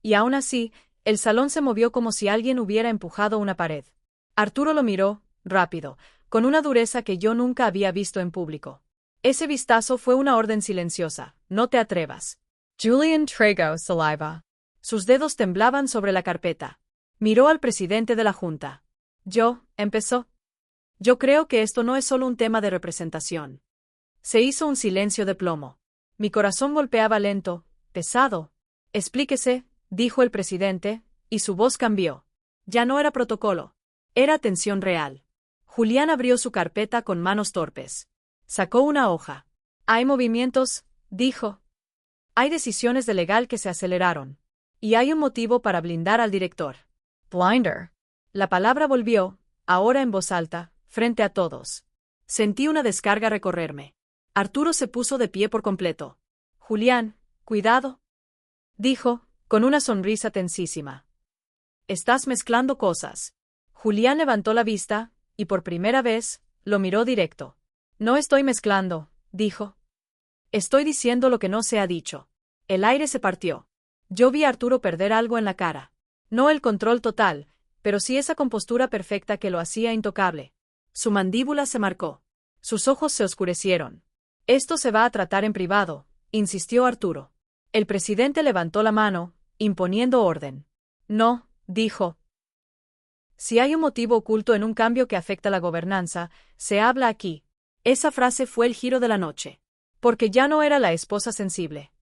[SPEAKER 2] Y aún así, el salón se movió como si alguien hubiera empujado una pared. Arturo lo miró, rápido, con una dureza que yo nunca había visto en público. Ese vistazo fue una orden silenciosa. No te atrevas. Julian tragó saliva. Sus dedos temblaban sobre la carpeta. Miró al presidente de la Junta. Empezó.
[SPEAKER 1] Yo creo que esto no es solo un tema de representación.
[SPEAKER 2] Se hizo un silencio de plomo. Mi corazón golpeaba lento, pesado. Explíquese, dijo el presidente, y su voz cambió.
[SPEAKER 1] Ya no era protocolo. Era tensión real.
[SPEAKER 2] Julián abrió su carpeta con manos torpes. Sacó una hoja. Hay movimientos, dijo. Hay decisiones de legal que se aceleraron. Y hay un motivo para blindar al director. Blinder. La palabra volvió, ahora en voz alta, frente a todos.
[SPEAKER 1] Sentí una descarga recorrerme. Arturo se puso de pie por completo.
[SPEAKER 2] Julián, cuidado, dijo, con una sonrisa tensísima. Estás mezclando cosas. Julián levantó la vista, y por primera vez, lo miró directo. No estoy mezclando, dijo. Estoy diciendo lo que no se ha dicho. El aire se partió. Yo vi a Arturo perder algo en la cara. No el control total, pero sí esa compostura perfecta que lo hacía intocable.
[SPEAKER 1] Su mandíbula se marcó.
[SPEAKER 2] Sus ojos se oscurecieron. Esto se va a tratar en privado, insistió Arturo. El presidente levantó la mano, imponiendo orden. No, dijo. Si hay un motivo oculto en un cambio que afecta la gobernanza, se habla aquí.
[SPEAKER 1] Esa frase fue el giro de la noche.
[SPEAKER 2] Porque ya no era la esposa sensible.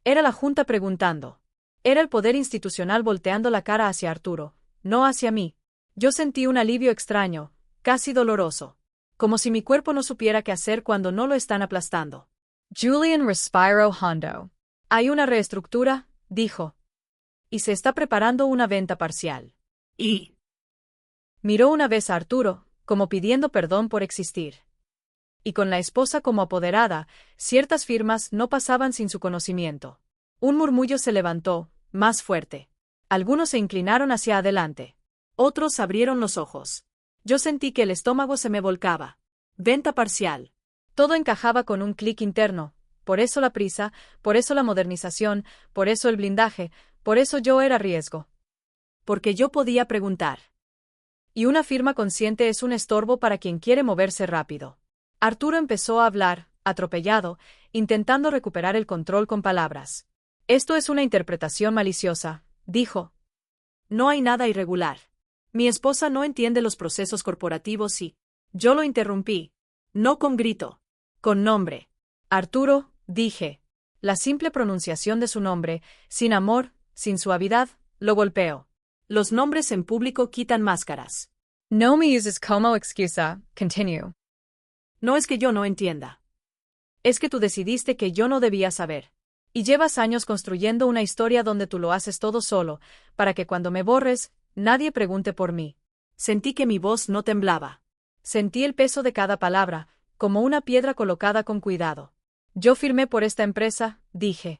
[SPEAKER 2] Era la Junta preguntando. Era el poder institucional volteando la cara hacia Arturo, no hacia mí. Yo sentí un alivio extraño, casi doloroso. Como si mi cuerpo no supiera qué hacer cuando no lo están aplastando. Julian respiró hondo. Hay una reestructura, dijo. Y se está preparando una venta parcial.
[SPEAKER 1] Y
[SPEAKER 2] miró una vez a Arturo, como pidiendo perdón por existir. Y con la esposa como apoderada, ciertas firmas no pasaban sin su conocimiento. Un murmullo se levantó, más fuerte. Algunos se inclinaron hacia adelante.
[SPEAKER 1] Otros abrieron los ojos. Yo sentí que el estómago se me volcaba. Venta parcial.
[SPEAKER 2] Todo encajaba con un clic interno. Por eso la prisa, por eso la modernización, por eso el blindaje, por eso yo era riesgo.
[SPEAKER 1] Porque yo podía preguntar.
[SPEAKER 2] Y una firma consciente es un estorbo para quien quiere moverse rápido. Arturo empezó a hablar, atropellado, intentando recuperar el control con palabras. Esto es una interpretación maliciosa, dijo.
[SPEAKER 1] No hay nada irregular. Mi esposa no entiende los procesos corporativos y... Yo lo interrumpí. No con grito. Con nombre.
[SPEAKER 2] Arturo, dije. La simple pronunciación de su nombre, sin amor, sin suavidad, lo golpeó.
[SPEAKER 1] Los nombres en público quitan máscaras.
[SPEAKER 2] No me uses como excusa, continue.
[SPEAKER 1] No es que yo no entienda.
[SPEAKER 2] Es que tú decidiste que yo no debía saber. Y llevas años construyendo una historia donde tú lo haces todo solo, para que cuando me borres, nadie pregunte por mí.
[SPEAKER 1] Sentí que mi voz no temblaba.
[SPEAKER 2] Sentí el peso de cada palabra, como una piedra colocada con cuidado. Yo firmé por esta empresa, dije.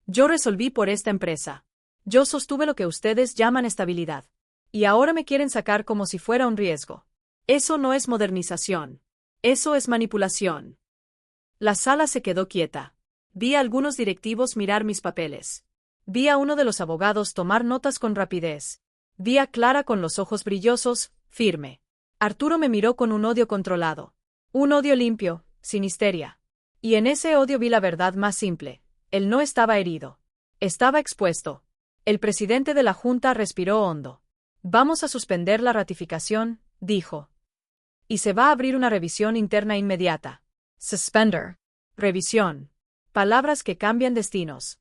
[SPEAKER 1] Yo resolví por esta empresa. Yo sostuve lo que ustedes llaman estabilidad.
[SPEAKER 2] Y ahora me quieren sacar como si fuera un riesgo.
[SPEAKER 1] Eso no es modernización. Eso es manipulación. La sala se quedó quieta. Vi a algunos directivos mirar mis papeles.
[SPEAKER 2] Vi a uno de los abogados tomar notas con rapidez. Vi a Clara con los ojos brillosos, firme. Arturo me miró con un odio controlado. Un odio limpio, sin histeria. Y en ese odio vi la verdad más simple. Él no estaba herido. Estaba expuesto. El presidente de la Junta respiró hondo. Vamos a suspender la ratificación, dijo. Y se va a abrir una revisión interna inmediata. Suspender. Revisión. Palabras que cambian destinos.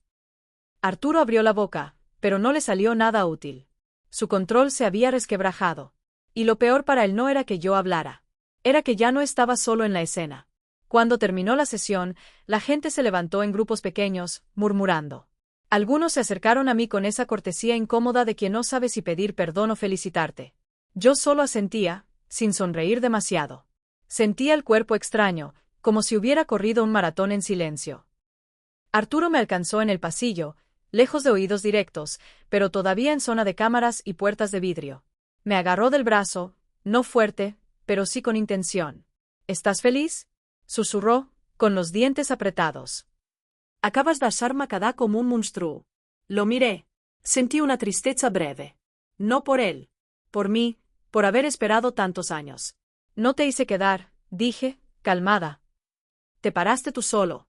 [SPEAKER 2] Arturo abrió la boca, pero no le salió nada útil. Su control se había resquebrajado. Y lo peor para él no era que yo hablara. Era que ya no estaba solo en la escena. Cuando terminó la sesión, la gente se levantó en grupos pequeños, murmurando. Algunos se acercaron a mí con esa cortesía incómoda de quien no sabe si pedir perdón o felicitarte. Yo solo asentía, sin sonreír demasiado. Sentía el cuerpo extraño, como si hubiera corrido un maratón en silencio. Arturo me alcanzó en el pasillo, lejos de oídos directos, pero todavía en zona de cámaras y puertas de vidrio. Me agarró del brazo, no fuerte, pero sí con intención. ¿Estás feliz?, susurró, con los dientes apretados.
[SPEAKER 1] Acabas deixar-me quedar com un monstruo. Lo miré. Sentí una tristeza breve. No por él. Por mí, por haber esperado tantos años.
[SPEAKER 2] No te hice quedar, dije, calmada. Te paraste tú solo.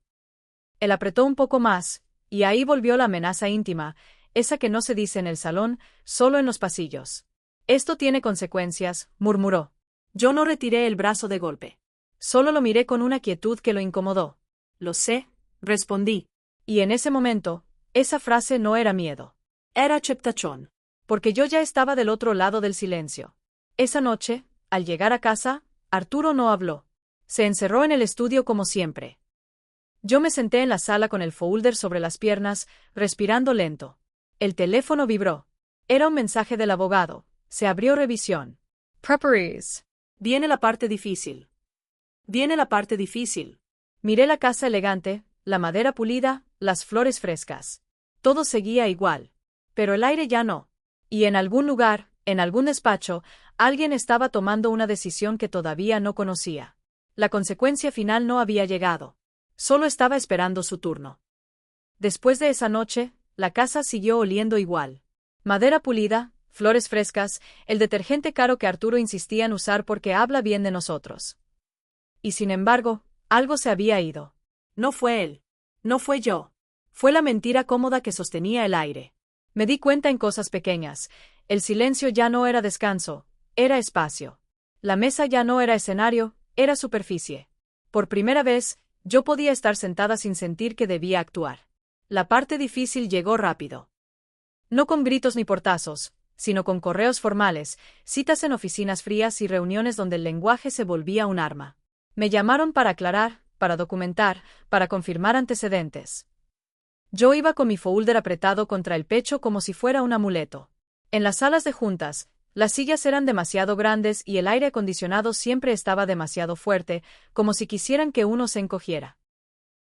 [SPEAKER 2] Él apretó un poco más, y ahí volvió la amenaza íntima, esa que no se dice en el salón, solo en los pasillos. Esto tiene consecuencias, murmuró.
[SPEAKER 1] Yo no retiré el brazo de golpe.
[SPEAKER 2] Solo lo miré con una quietud que lo incomodó.
[SPEAKER 1] Lo sé, respondí.
[SPEAKER 2] Y en ese momento, esa frase no era miedo.
[SPEAKER 1] Era acceptación.
[SPEAKER 2] Porque yo ya estaba del otro lado del silencio. Esa noche, al llegar a casa, Arturo no habló. Se encerró en el estudio como siempre. Yo me senté en la sala con el folder sobre las piernas, respirando lento. El teléfono vibró. Era un mensaje del abogado. Se abrió revisión. Preparations.
[SPEAKER 1] Viene la parte difícil. Viene la parte difícil.
[SPEAKER 2] Miré la casa elegante, la madera pulida, las flores frescas. Todo seguía igual. Pero el aire ya no. Y en algún lugar, en algún despacho, alguien estaba tomando una decisión que todavía no conocía. La consecuencia final no había llegado. Solo estaba esperando su turno. Después de esa noche, la casa siguió oliendo igual. Madera pulida, flores frescas, el detergente caro que Arturo insistía en usar porque habla bien de nosotros. Y sin embargo, algo se había ido.
[SPEAKER 1] No fue él. No fue yo. Fue la mentira cómoda que sostenía el aire.
[SPEAKER 2] Me di cuenta en cosas pequeñas. El silencio ya no era descanso, era espacio. La mesa ya no era escenario, era superficie. Por primera vez, yo podía estar sentada sin sentir que debía actuar. La parte difícil llegó rápido. No con gritos ni portazos, sino con correos formales, citas en oficinas frías y reuniones donde el lenguaje se volvía un arma. Me llamaron para aclarar, para documentar, para confirmar antecedentes. Yo iba con mi folder apretado contra el pecho como si fuera un amuleto. En las salas de juntas, las sillas eran demasiado grandes y el aire acondicionado siempre estaba demasiado fuerte, como si quisieran que uno se encogiera.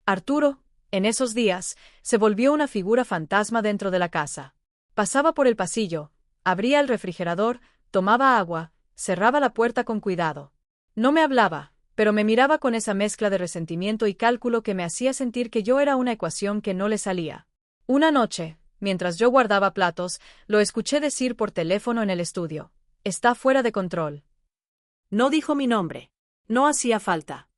[SPEAKER 2] Arturo, en esos días, se volvió una figura fantasma dentro de la casa. Pasaba por el pasillo, abría el refrigerador, tomaba agua, cerraba la puerta con cuidado. No me hablaba, pero me miraba con esa mezcla de resentimiento y cálculo que me hacía sentir que yo era una ecuación que no le salía. Una noche, mientras yo guardaba platos, lo escuché decir por teléfono en el estudio. Está fuera de control.
[SPEAKER 1] No dijo mi nombre. No hacía falta.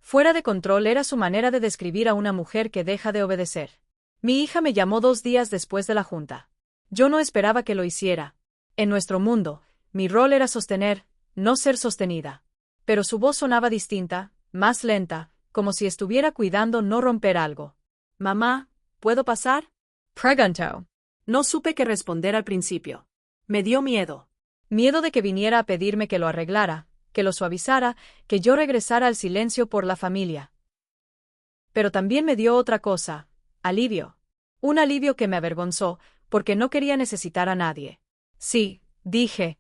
[SPEAKER 2] Fuera de control era su manera de describir a una mujer que deja de obedecer. Mi hija me llamó 2 días después de la junta. Yo no esperaba que lo hiciera. En nuestro mundo, mi rol era sostener, no ser sostenida. Pero su voz sonaba distinta, más lenta, como si estuviera cuidando no romper algo.
[SPEAKER 1] Mamá, ¿puedo pasar?
[SPEAKER 2] Preguntó.
[SPEAKER 1] No supe qué responder al principio. Me dio miedo.
[SPEAKER 2] Miedo de que viniera a pedirme que lo arreglara, que lo suavizara, que yo regresara al silencio por la familia. Pero también me dio otra cosa, alivio. Un alivio que me avergonzó, porque no quería necesitar a nadie. Sí, dije.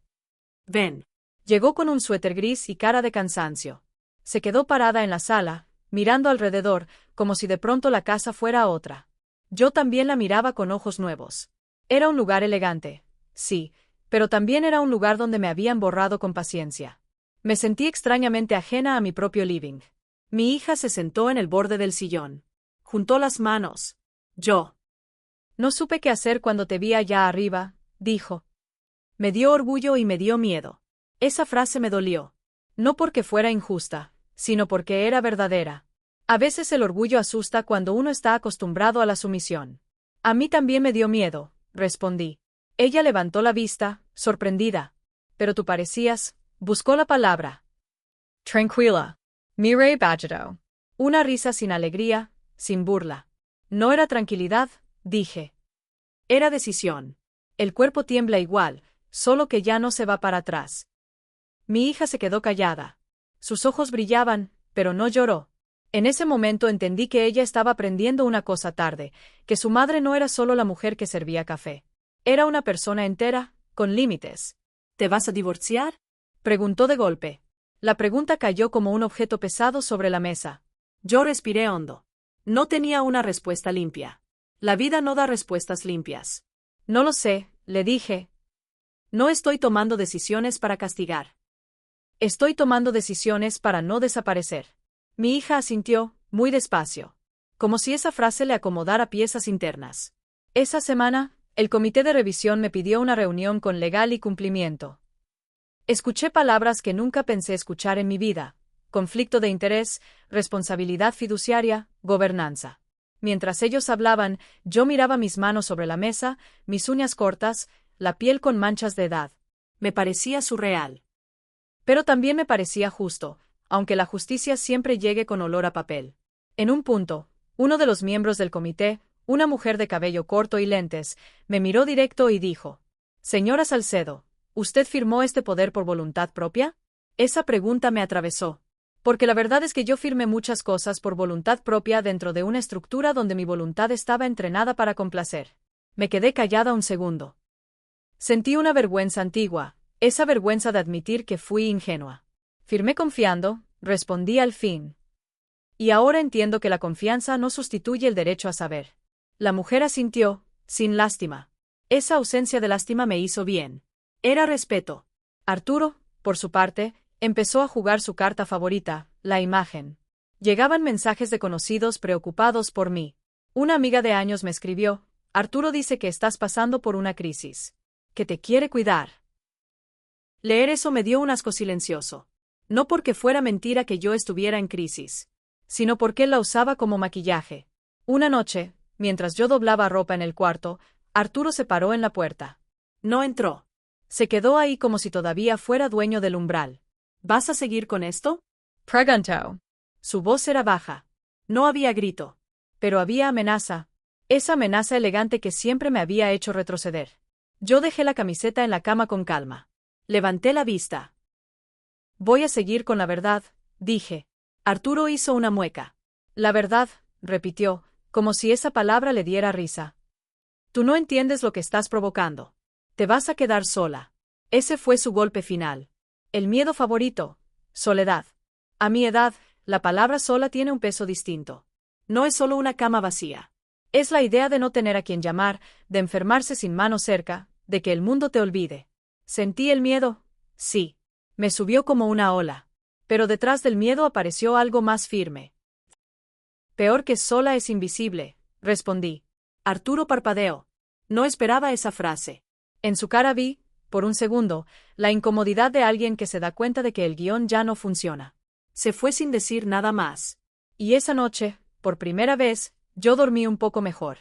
[SPEAKER 1] Ven.
[SPEAKER 2] Llegó con un suéter gris y cara de cansancio. Se quedó parada en la sala, mirando alrededor, como si de pronto la casa fuera otra. Yo también la miraba con ojos nuevos. Era un lugar elegante, sí, pero también era un lugar donde me habían borrado con paciencia. Me sentí extrañamente ajena a mi propio living.
[SPEAKER 1] Mi hija se sentó en el borde del sillón. Juntó las manos. Yo.
[SPEAKER 2] No supe qué hacer cuando te vi allá arriba, dijo. Me dio orgullo y me dio miedo. Esa frase me dolió. No porque fuera injusta, sino porque era verdadera. A veces el orgullo asusta cuando uno está acostumbrado a la sumisión. A mí también me dio miedo, respondí. Ella levantó la vista, sorprendida. Pero tú parecías, buscó la palabra. Tranquila. Mire Bajedo. Una risa sin alegría, sin burla. No era tranquilidad, dije.
[SPEAKER 1] Era decisión.
[SPEAKER 2] El cuerpo tiembla igual, solo que ya no se va para atrás. Mi hija se quedó callada. Sus ojos brillaban, pero no lloró. En ese momento entendí que ella estaba aprendiendo una cosa tarde, que su madre no era solo la mujer que servía café. Era una persona entera, con límites.
[SPEAKER 1] ¿Te vas a divorciar?
[SPEAKER 2] Preguntó de golpe. La pregunta cayó como un objeto pesado sobre la mesa.
[SPEAKER 1] Yo respiré hondo. No tenía una respuesta limpia. La vida no da respuestas limpias.
[SPEAKER 2] No lo sé, le dije.
[SPEAKER 1] No estoy tomando decisiones para castigar.
[SPEAKER 2] Estoy tomando decisiones para no desaparecer. Mi hija asintió, muy despacio. Como si esa frase le acomodara piezas internas. Esa semana, el comité de revisión me pidió una reunión con legal y cumplimiento. Escuché palabras que nunca pensé escuchar en mi vida: conflicto de interés, responsabilidad fiduciaria, gobernanza. Mientras ellos hablaban, yo miraba mis manos sobre la mesa, mis uñas cortas, la piel con manchas de edad.
[SPEAKER 1] Me parecía surreal.
[SPEAKER 2] Pero también me parecía justo, aunque la justicia siempre llegue con olor a papel. En un punto, uno de los miembros del comité, una mujer de cabello corto y lentes, me miró directo y dijo: «Señora Salcedo, ¿usted firmó este poder por voluntad propia?»
[SPEAKER 1] Esa pregunta me atravesó.
[SPEAKER 2] Porque la verdad es que yo firmé muchas cosas por voluntad propia dentro de una estructura donde mi voluntad estaba entrenada para complacer. Me quedé callada un segundo. Sentí una vergüenza antigua, esa vergüenza de admitir que fui ingenua. Firmé confiando, respondí al fin. Y ahora entiendo que la confianza no sustituye el derecho a saber. La mujer asintió, sin lástima.
[SPEAKER 1] Esa ausencia de lástima me hizo bien. Era respeto.
[SPEAKER 2] Arturo, por su parte, empezó a jugar su carta favorita, la imagen. Llegaban mensajes de conocidos preocupados por mí. Una amiga de años me escribió: «Arturo dice que estás pasando por una crisis. Que te quiere cuidar».
[SPEAKER 1] Leer eso me dio un asco silencioso. No porque fuera mentira que yo estuviera en crisis,
[SPEAKER 2] sino porque él la usaba como maquillaje. Una noche, mientras yo doblaba ropa en el cuarto, Arturo se paró en la puerta.
[SPEAKER 1] No entró.
[SPEAKER 2] Se quedó ahí como si todavía fuera dueño del umbral.
[SPEAKER 1] ¿Vas a seguir con esto?,
[SPEAKER 2] preguntó. Su voz era baja.
[SPEAKER 1] No había grito.
[SPEAKER 2] Pero había amenaza. Esa amenaza elegante que siempre me había hecho retroceder. Yo dejé la camiseta en la cama con calma.
[SPEAKER 1] Levanté la vista.
[SPEAKER 2] «Voy a seguir con la verdad», dije.
[SPEAKER 1] Arturo hizo una mueca.
[SPEAKER 2] «La verdad», repitió, como si esa palabra le diera risa. «Tú no entiendes lo que estás provocando. Te vas a quedar sola». Ese fue su golpe final. El miedo favorito: soledad. A mi edad, la palabra sola tiene un peso distinto.
[SPEAKER 1] No es solo una cama vacía.
[SPEAKER 2] Es la idea de no tener a quien llamar, de enfermarse sin mano cerca, de que el mundo te olvide. ¿Sentí el miedo? Sí. Me subió como una ola. Pero detrás del miedo apareció algo más firme. «Peor que sola es invisible», respondí.
[SPEAKER 1] Arturo parpadeó. No esperaba esa frase.
[SPEAKER 2] En su cara vi, por un segundo, la incomodidad de alguien que se da cuenta de que el guión ya no funciona.
[SPEAKER 1] Se fue sin decir nada más.
[SPEAKER 2] Y esa noche, por primera vez, yo dormí un poco mejor.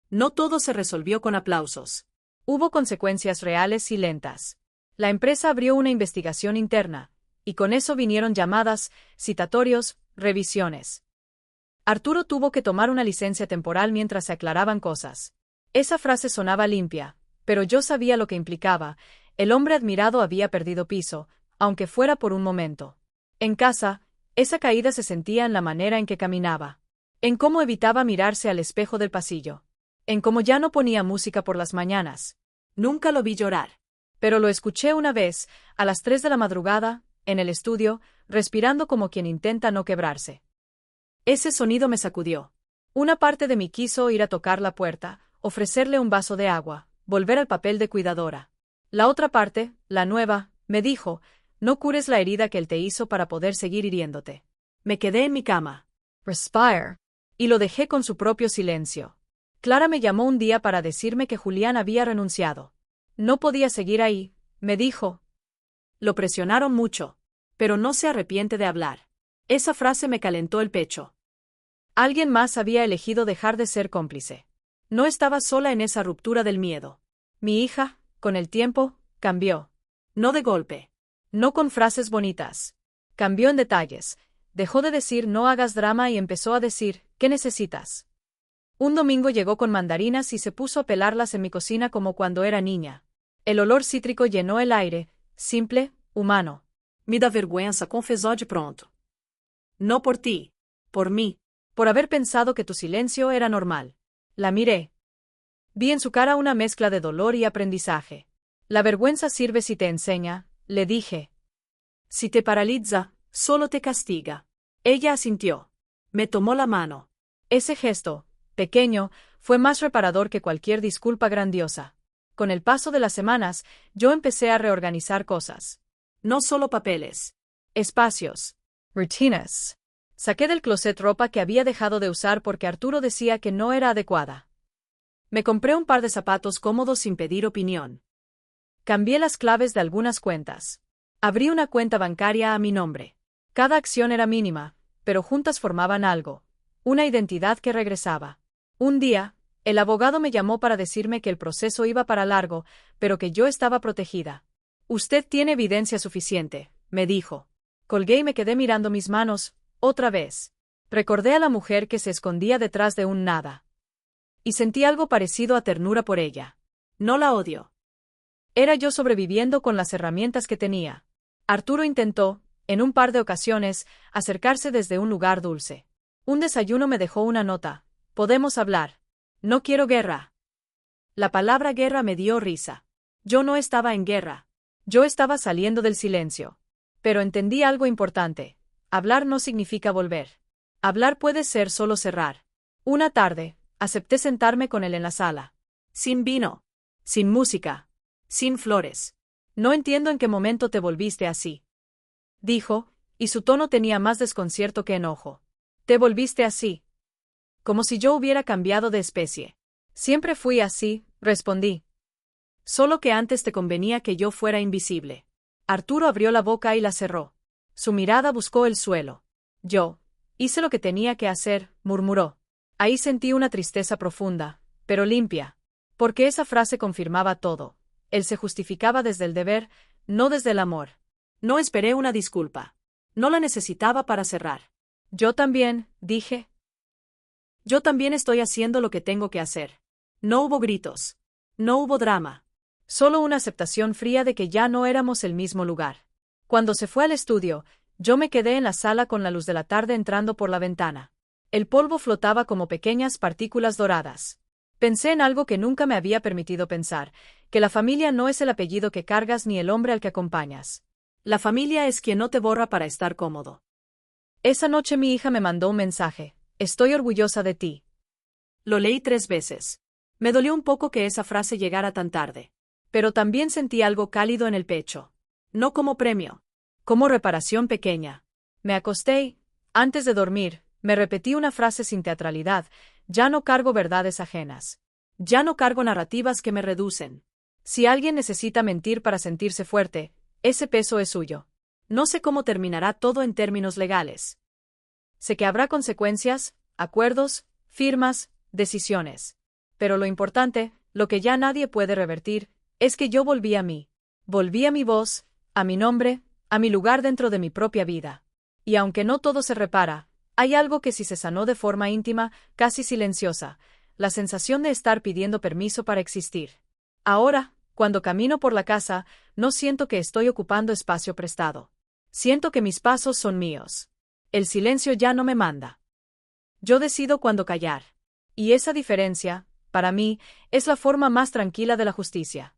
[SPEAKER 1] No todo se resolvió con aplausos.
[SPEAKER 2] Hubo consecuencias reales y lentas. La empresa abrió una investigación interna, y con eso vinieron llamadas, citatorios, revisiones. Arturo tuvo que tomar una licencia temporal mientras se aclaraban cosas. Esa frase sonaba limpia, pero yo sabía lo que implicaba. El hombre admirado había perdido piso, aunque fuera por un momento. En casa, esa caída se sentía en la manera en que caminaba, en cómo evitaba mirarse al espejo del pasillo, en cómo ya no ponía música por las mañanas.
[SPEAKER 1] Nunca lo vi llorar.
[SPEAKER 2] Pero lo escuché una vez, a las 3 de la madrugada, en el estudio, respirando como quien intenta no quebrarse.
[SPEAKER 1] Ese sonido me sacudió.
[SPEAKER 2] Una parte de mí quiso ir a tocar la puerta, ofrecerle un vaso de agua, volver al papel de cuidadora. La otra parte, la nueva, me dijo: «No cures la herida que él te hizo para poder seguir hiriéndote».
[SPEAKER 1] Me quedé en mi cama.
[SPEAKER 2] Respire. Y lo dejé con su propio silencio. Clara me llamó un día para decirme que Julián había renunciado. No podía seguir ahí, me dijo.
[SPEAKER 1] Lo presionaron mucho. Pero no se arrepiente de hablar. Esa frase me calentó el pecho.
[SPEAKER 2] Alguien más había elegido dejar de ser cómplice. No estaba sola en esa ruptura del miedo. Mi hija, con el tiempo, cambió.
[SPEAKER 1] No de golpe.
[SPEAKER 2] No con frases bonitas. Cambió en detalles. Dejó de decir «no hagas drama» y empezó a decir «¿qué necesitas?». Un domingo llegó con mandarinas y se puso a pelarlas en mi cocina como cuando era niña. El olor cítrico llenó el aire, simple, humano.
[SPEAKER 1] Me da vergüenza, confesó de pronto. No por ti, por mí.
[SPEAKER 2] Por haber pensado que tu silencio era normal. La miré. Vi en su cara una mezcla de dolor y aprendizaje. La vergüenza sirve si te enseña, le dije.
[SPEAKER 1] Si te paraliza, solo te castiga. Ella asintió. Me tomó la mano.
[SPEAKER 2] Ese gesto, pequeño, fue más reparador que cualquier disculpa grandiosa. Con el paso de las semanas, yo empecé a reorganizar cosas.
[SPEAKER 1] No solo papeles.
[SPEAKER 2] Espacios. Rutinas. Saqué del closet ropa que había dejado de usar porque Arturo decía que no era adecuada.
[SPEAKER 1] Me compré un par de zapatos cómodos sin pedir opinión.
[SPEAKER 2] Cambié las claves de algunas cuentas. Abrí una cuenta bancaria a mi nombre. Cada acción era mínima, pero juntas formaban algo. Una identidad que regresaba. Un día, el abogado me llamó para decirme que el proceso iba para largo, pero que yo estaba protegida.
[SPEAKER 1] Usted tiene evidencia suficiente, me dijo.
[SPEAKER 2] Colgué y me quedé mirando mis manos, otra vez. Recordé a la mujer que se escondía detrás de un nada. Y sentí algo parecido a ternura por ella.
[SPEAKER 1] No la odio.
[SPEAKER 2] Era yo sobreviviendo con las herramientas que tenía. Arturo intentó, en un par de ocasiones, acercarse desde un lugar dulce. Un desayuno me dejó una nota. Podemos hablar. No quiero guerra.
[SPEAKER 1] La palabra guerra me dio risa. Yo no estaba en guerra.
[SPEAKER 2] Yo estaba saliendo del silencio. Pero entendí algo importante. Hablar no significa volver. Hablar puede ser solo cerrar. Una tarde, acepté sentarme con él en la sala.
[SPEAKER 1] Sin vino. Sin música. Sin flores.
[SPEAKER 2] No entiendo en qué momento te volviste así. Dijo, y su tono tenía más desconcierto que enojo. Te volviste así. Como si yo hubiera cambiado de especie. Siempre fui así, respondí.
[SPEAKER 1] Solo que antes te convenía que yo fuera invisible.
[SPEAKER 2] Arturo abrió la boca y la cerró. Su mirada buscó el suelo. Yo hice lo que tenía que hacer, murmuró. Ahí sentí una tristeza profunda, pero limpia. Porque esa frase confirmaba todo. Él se justificaba desde el deber, no desde el amor.
[SPEAKER 1] No esperé una disculpa. No la necesitaba para cerrar.
[SPEAKER 2] Yo también, dije.
[SPEAKER 1] Yo también estoy haciendo lo que tengo que hacer. No hubo gritos. No hubo drama.
[SPEAKER 2] Solo una aceptación fría de que ya no éramos el mismo lugar. Cuando se fue al estudio, yo me quedé en la sala con la luz de la tarde entrando por la ventana. El polvo flotaba como pequeñas partículas doradas. Pensé en algo que nunca me había permitido pensar, que la familia no es el apellido que cargas ni el hombre al que acompañas.
[SPEAKER 1] La familia es quien no te borra para estar cómodo.
[SPEAKER 2] Esa noche mi hija me mandó un mensaje. Estoy orgullosa de ti.
[SPEAKER 1] Lo leí 3 veces. Me dolió un poco que esa frase llegara tan tarde. Pero también sentí algo cálido en el pecho. No como premio.
[SPEAKER 2] Como reparación pequeña. Me acosté y, antes de dormir, me repetí una frase sin teatralidad. Ya no cargo verdades ajenas.
[SPEAKER 1] Ya no cargo narrativas que me reducen.
[SPEAKER 2] Si alguien necesita mentir para sentirse fuerte, ese peso es suyo.
[SPEAKER 1] No sé cómo terminará todo en términos legales.
[SPEAKER 2] Sé que habrá consecuencias, acuerdos, firmas, decisiones. Pero lo importante, lo que ya nadie puede revertir, es que yo volví a mí. Volví a mi voz, a mi nombre, a mi lugar dentro de mi propia vida. Y aunque no todo se repara, hay algo que sí se sanó de forma íntima, casi silenciosa, la sensación de estar pidiendo permiso para existir. Ahora, cuando camino por la casa, no siento que estoy ocupando espacio prestado. Siento que mis pasos son míos. El silencio ya no me manda. Yo decido cuándo callar. Y esa diferencia, para mí, es la forma más tranquila de la justicia.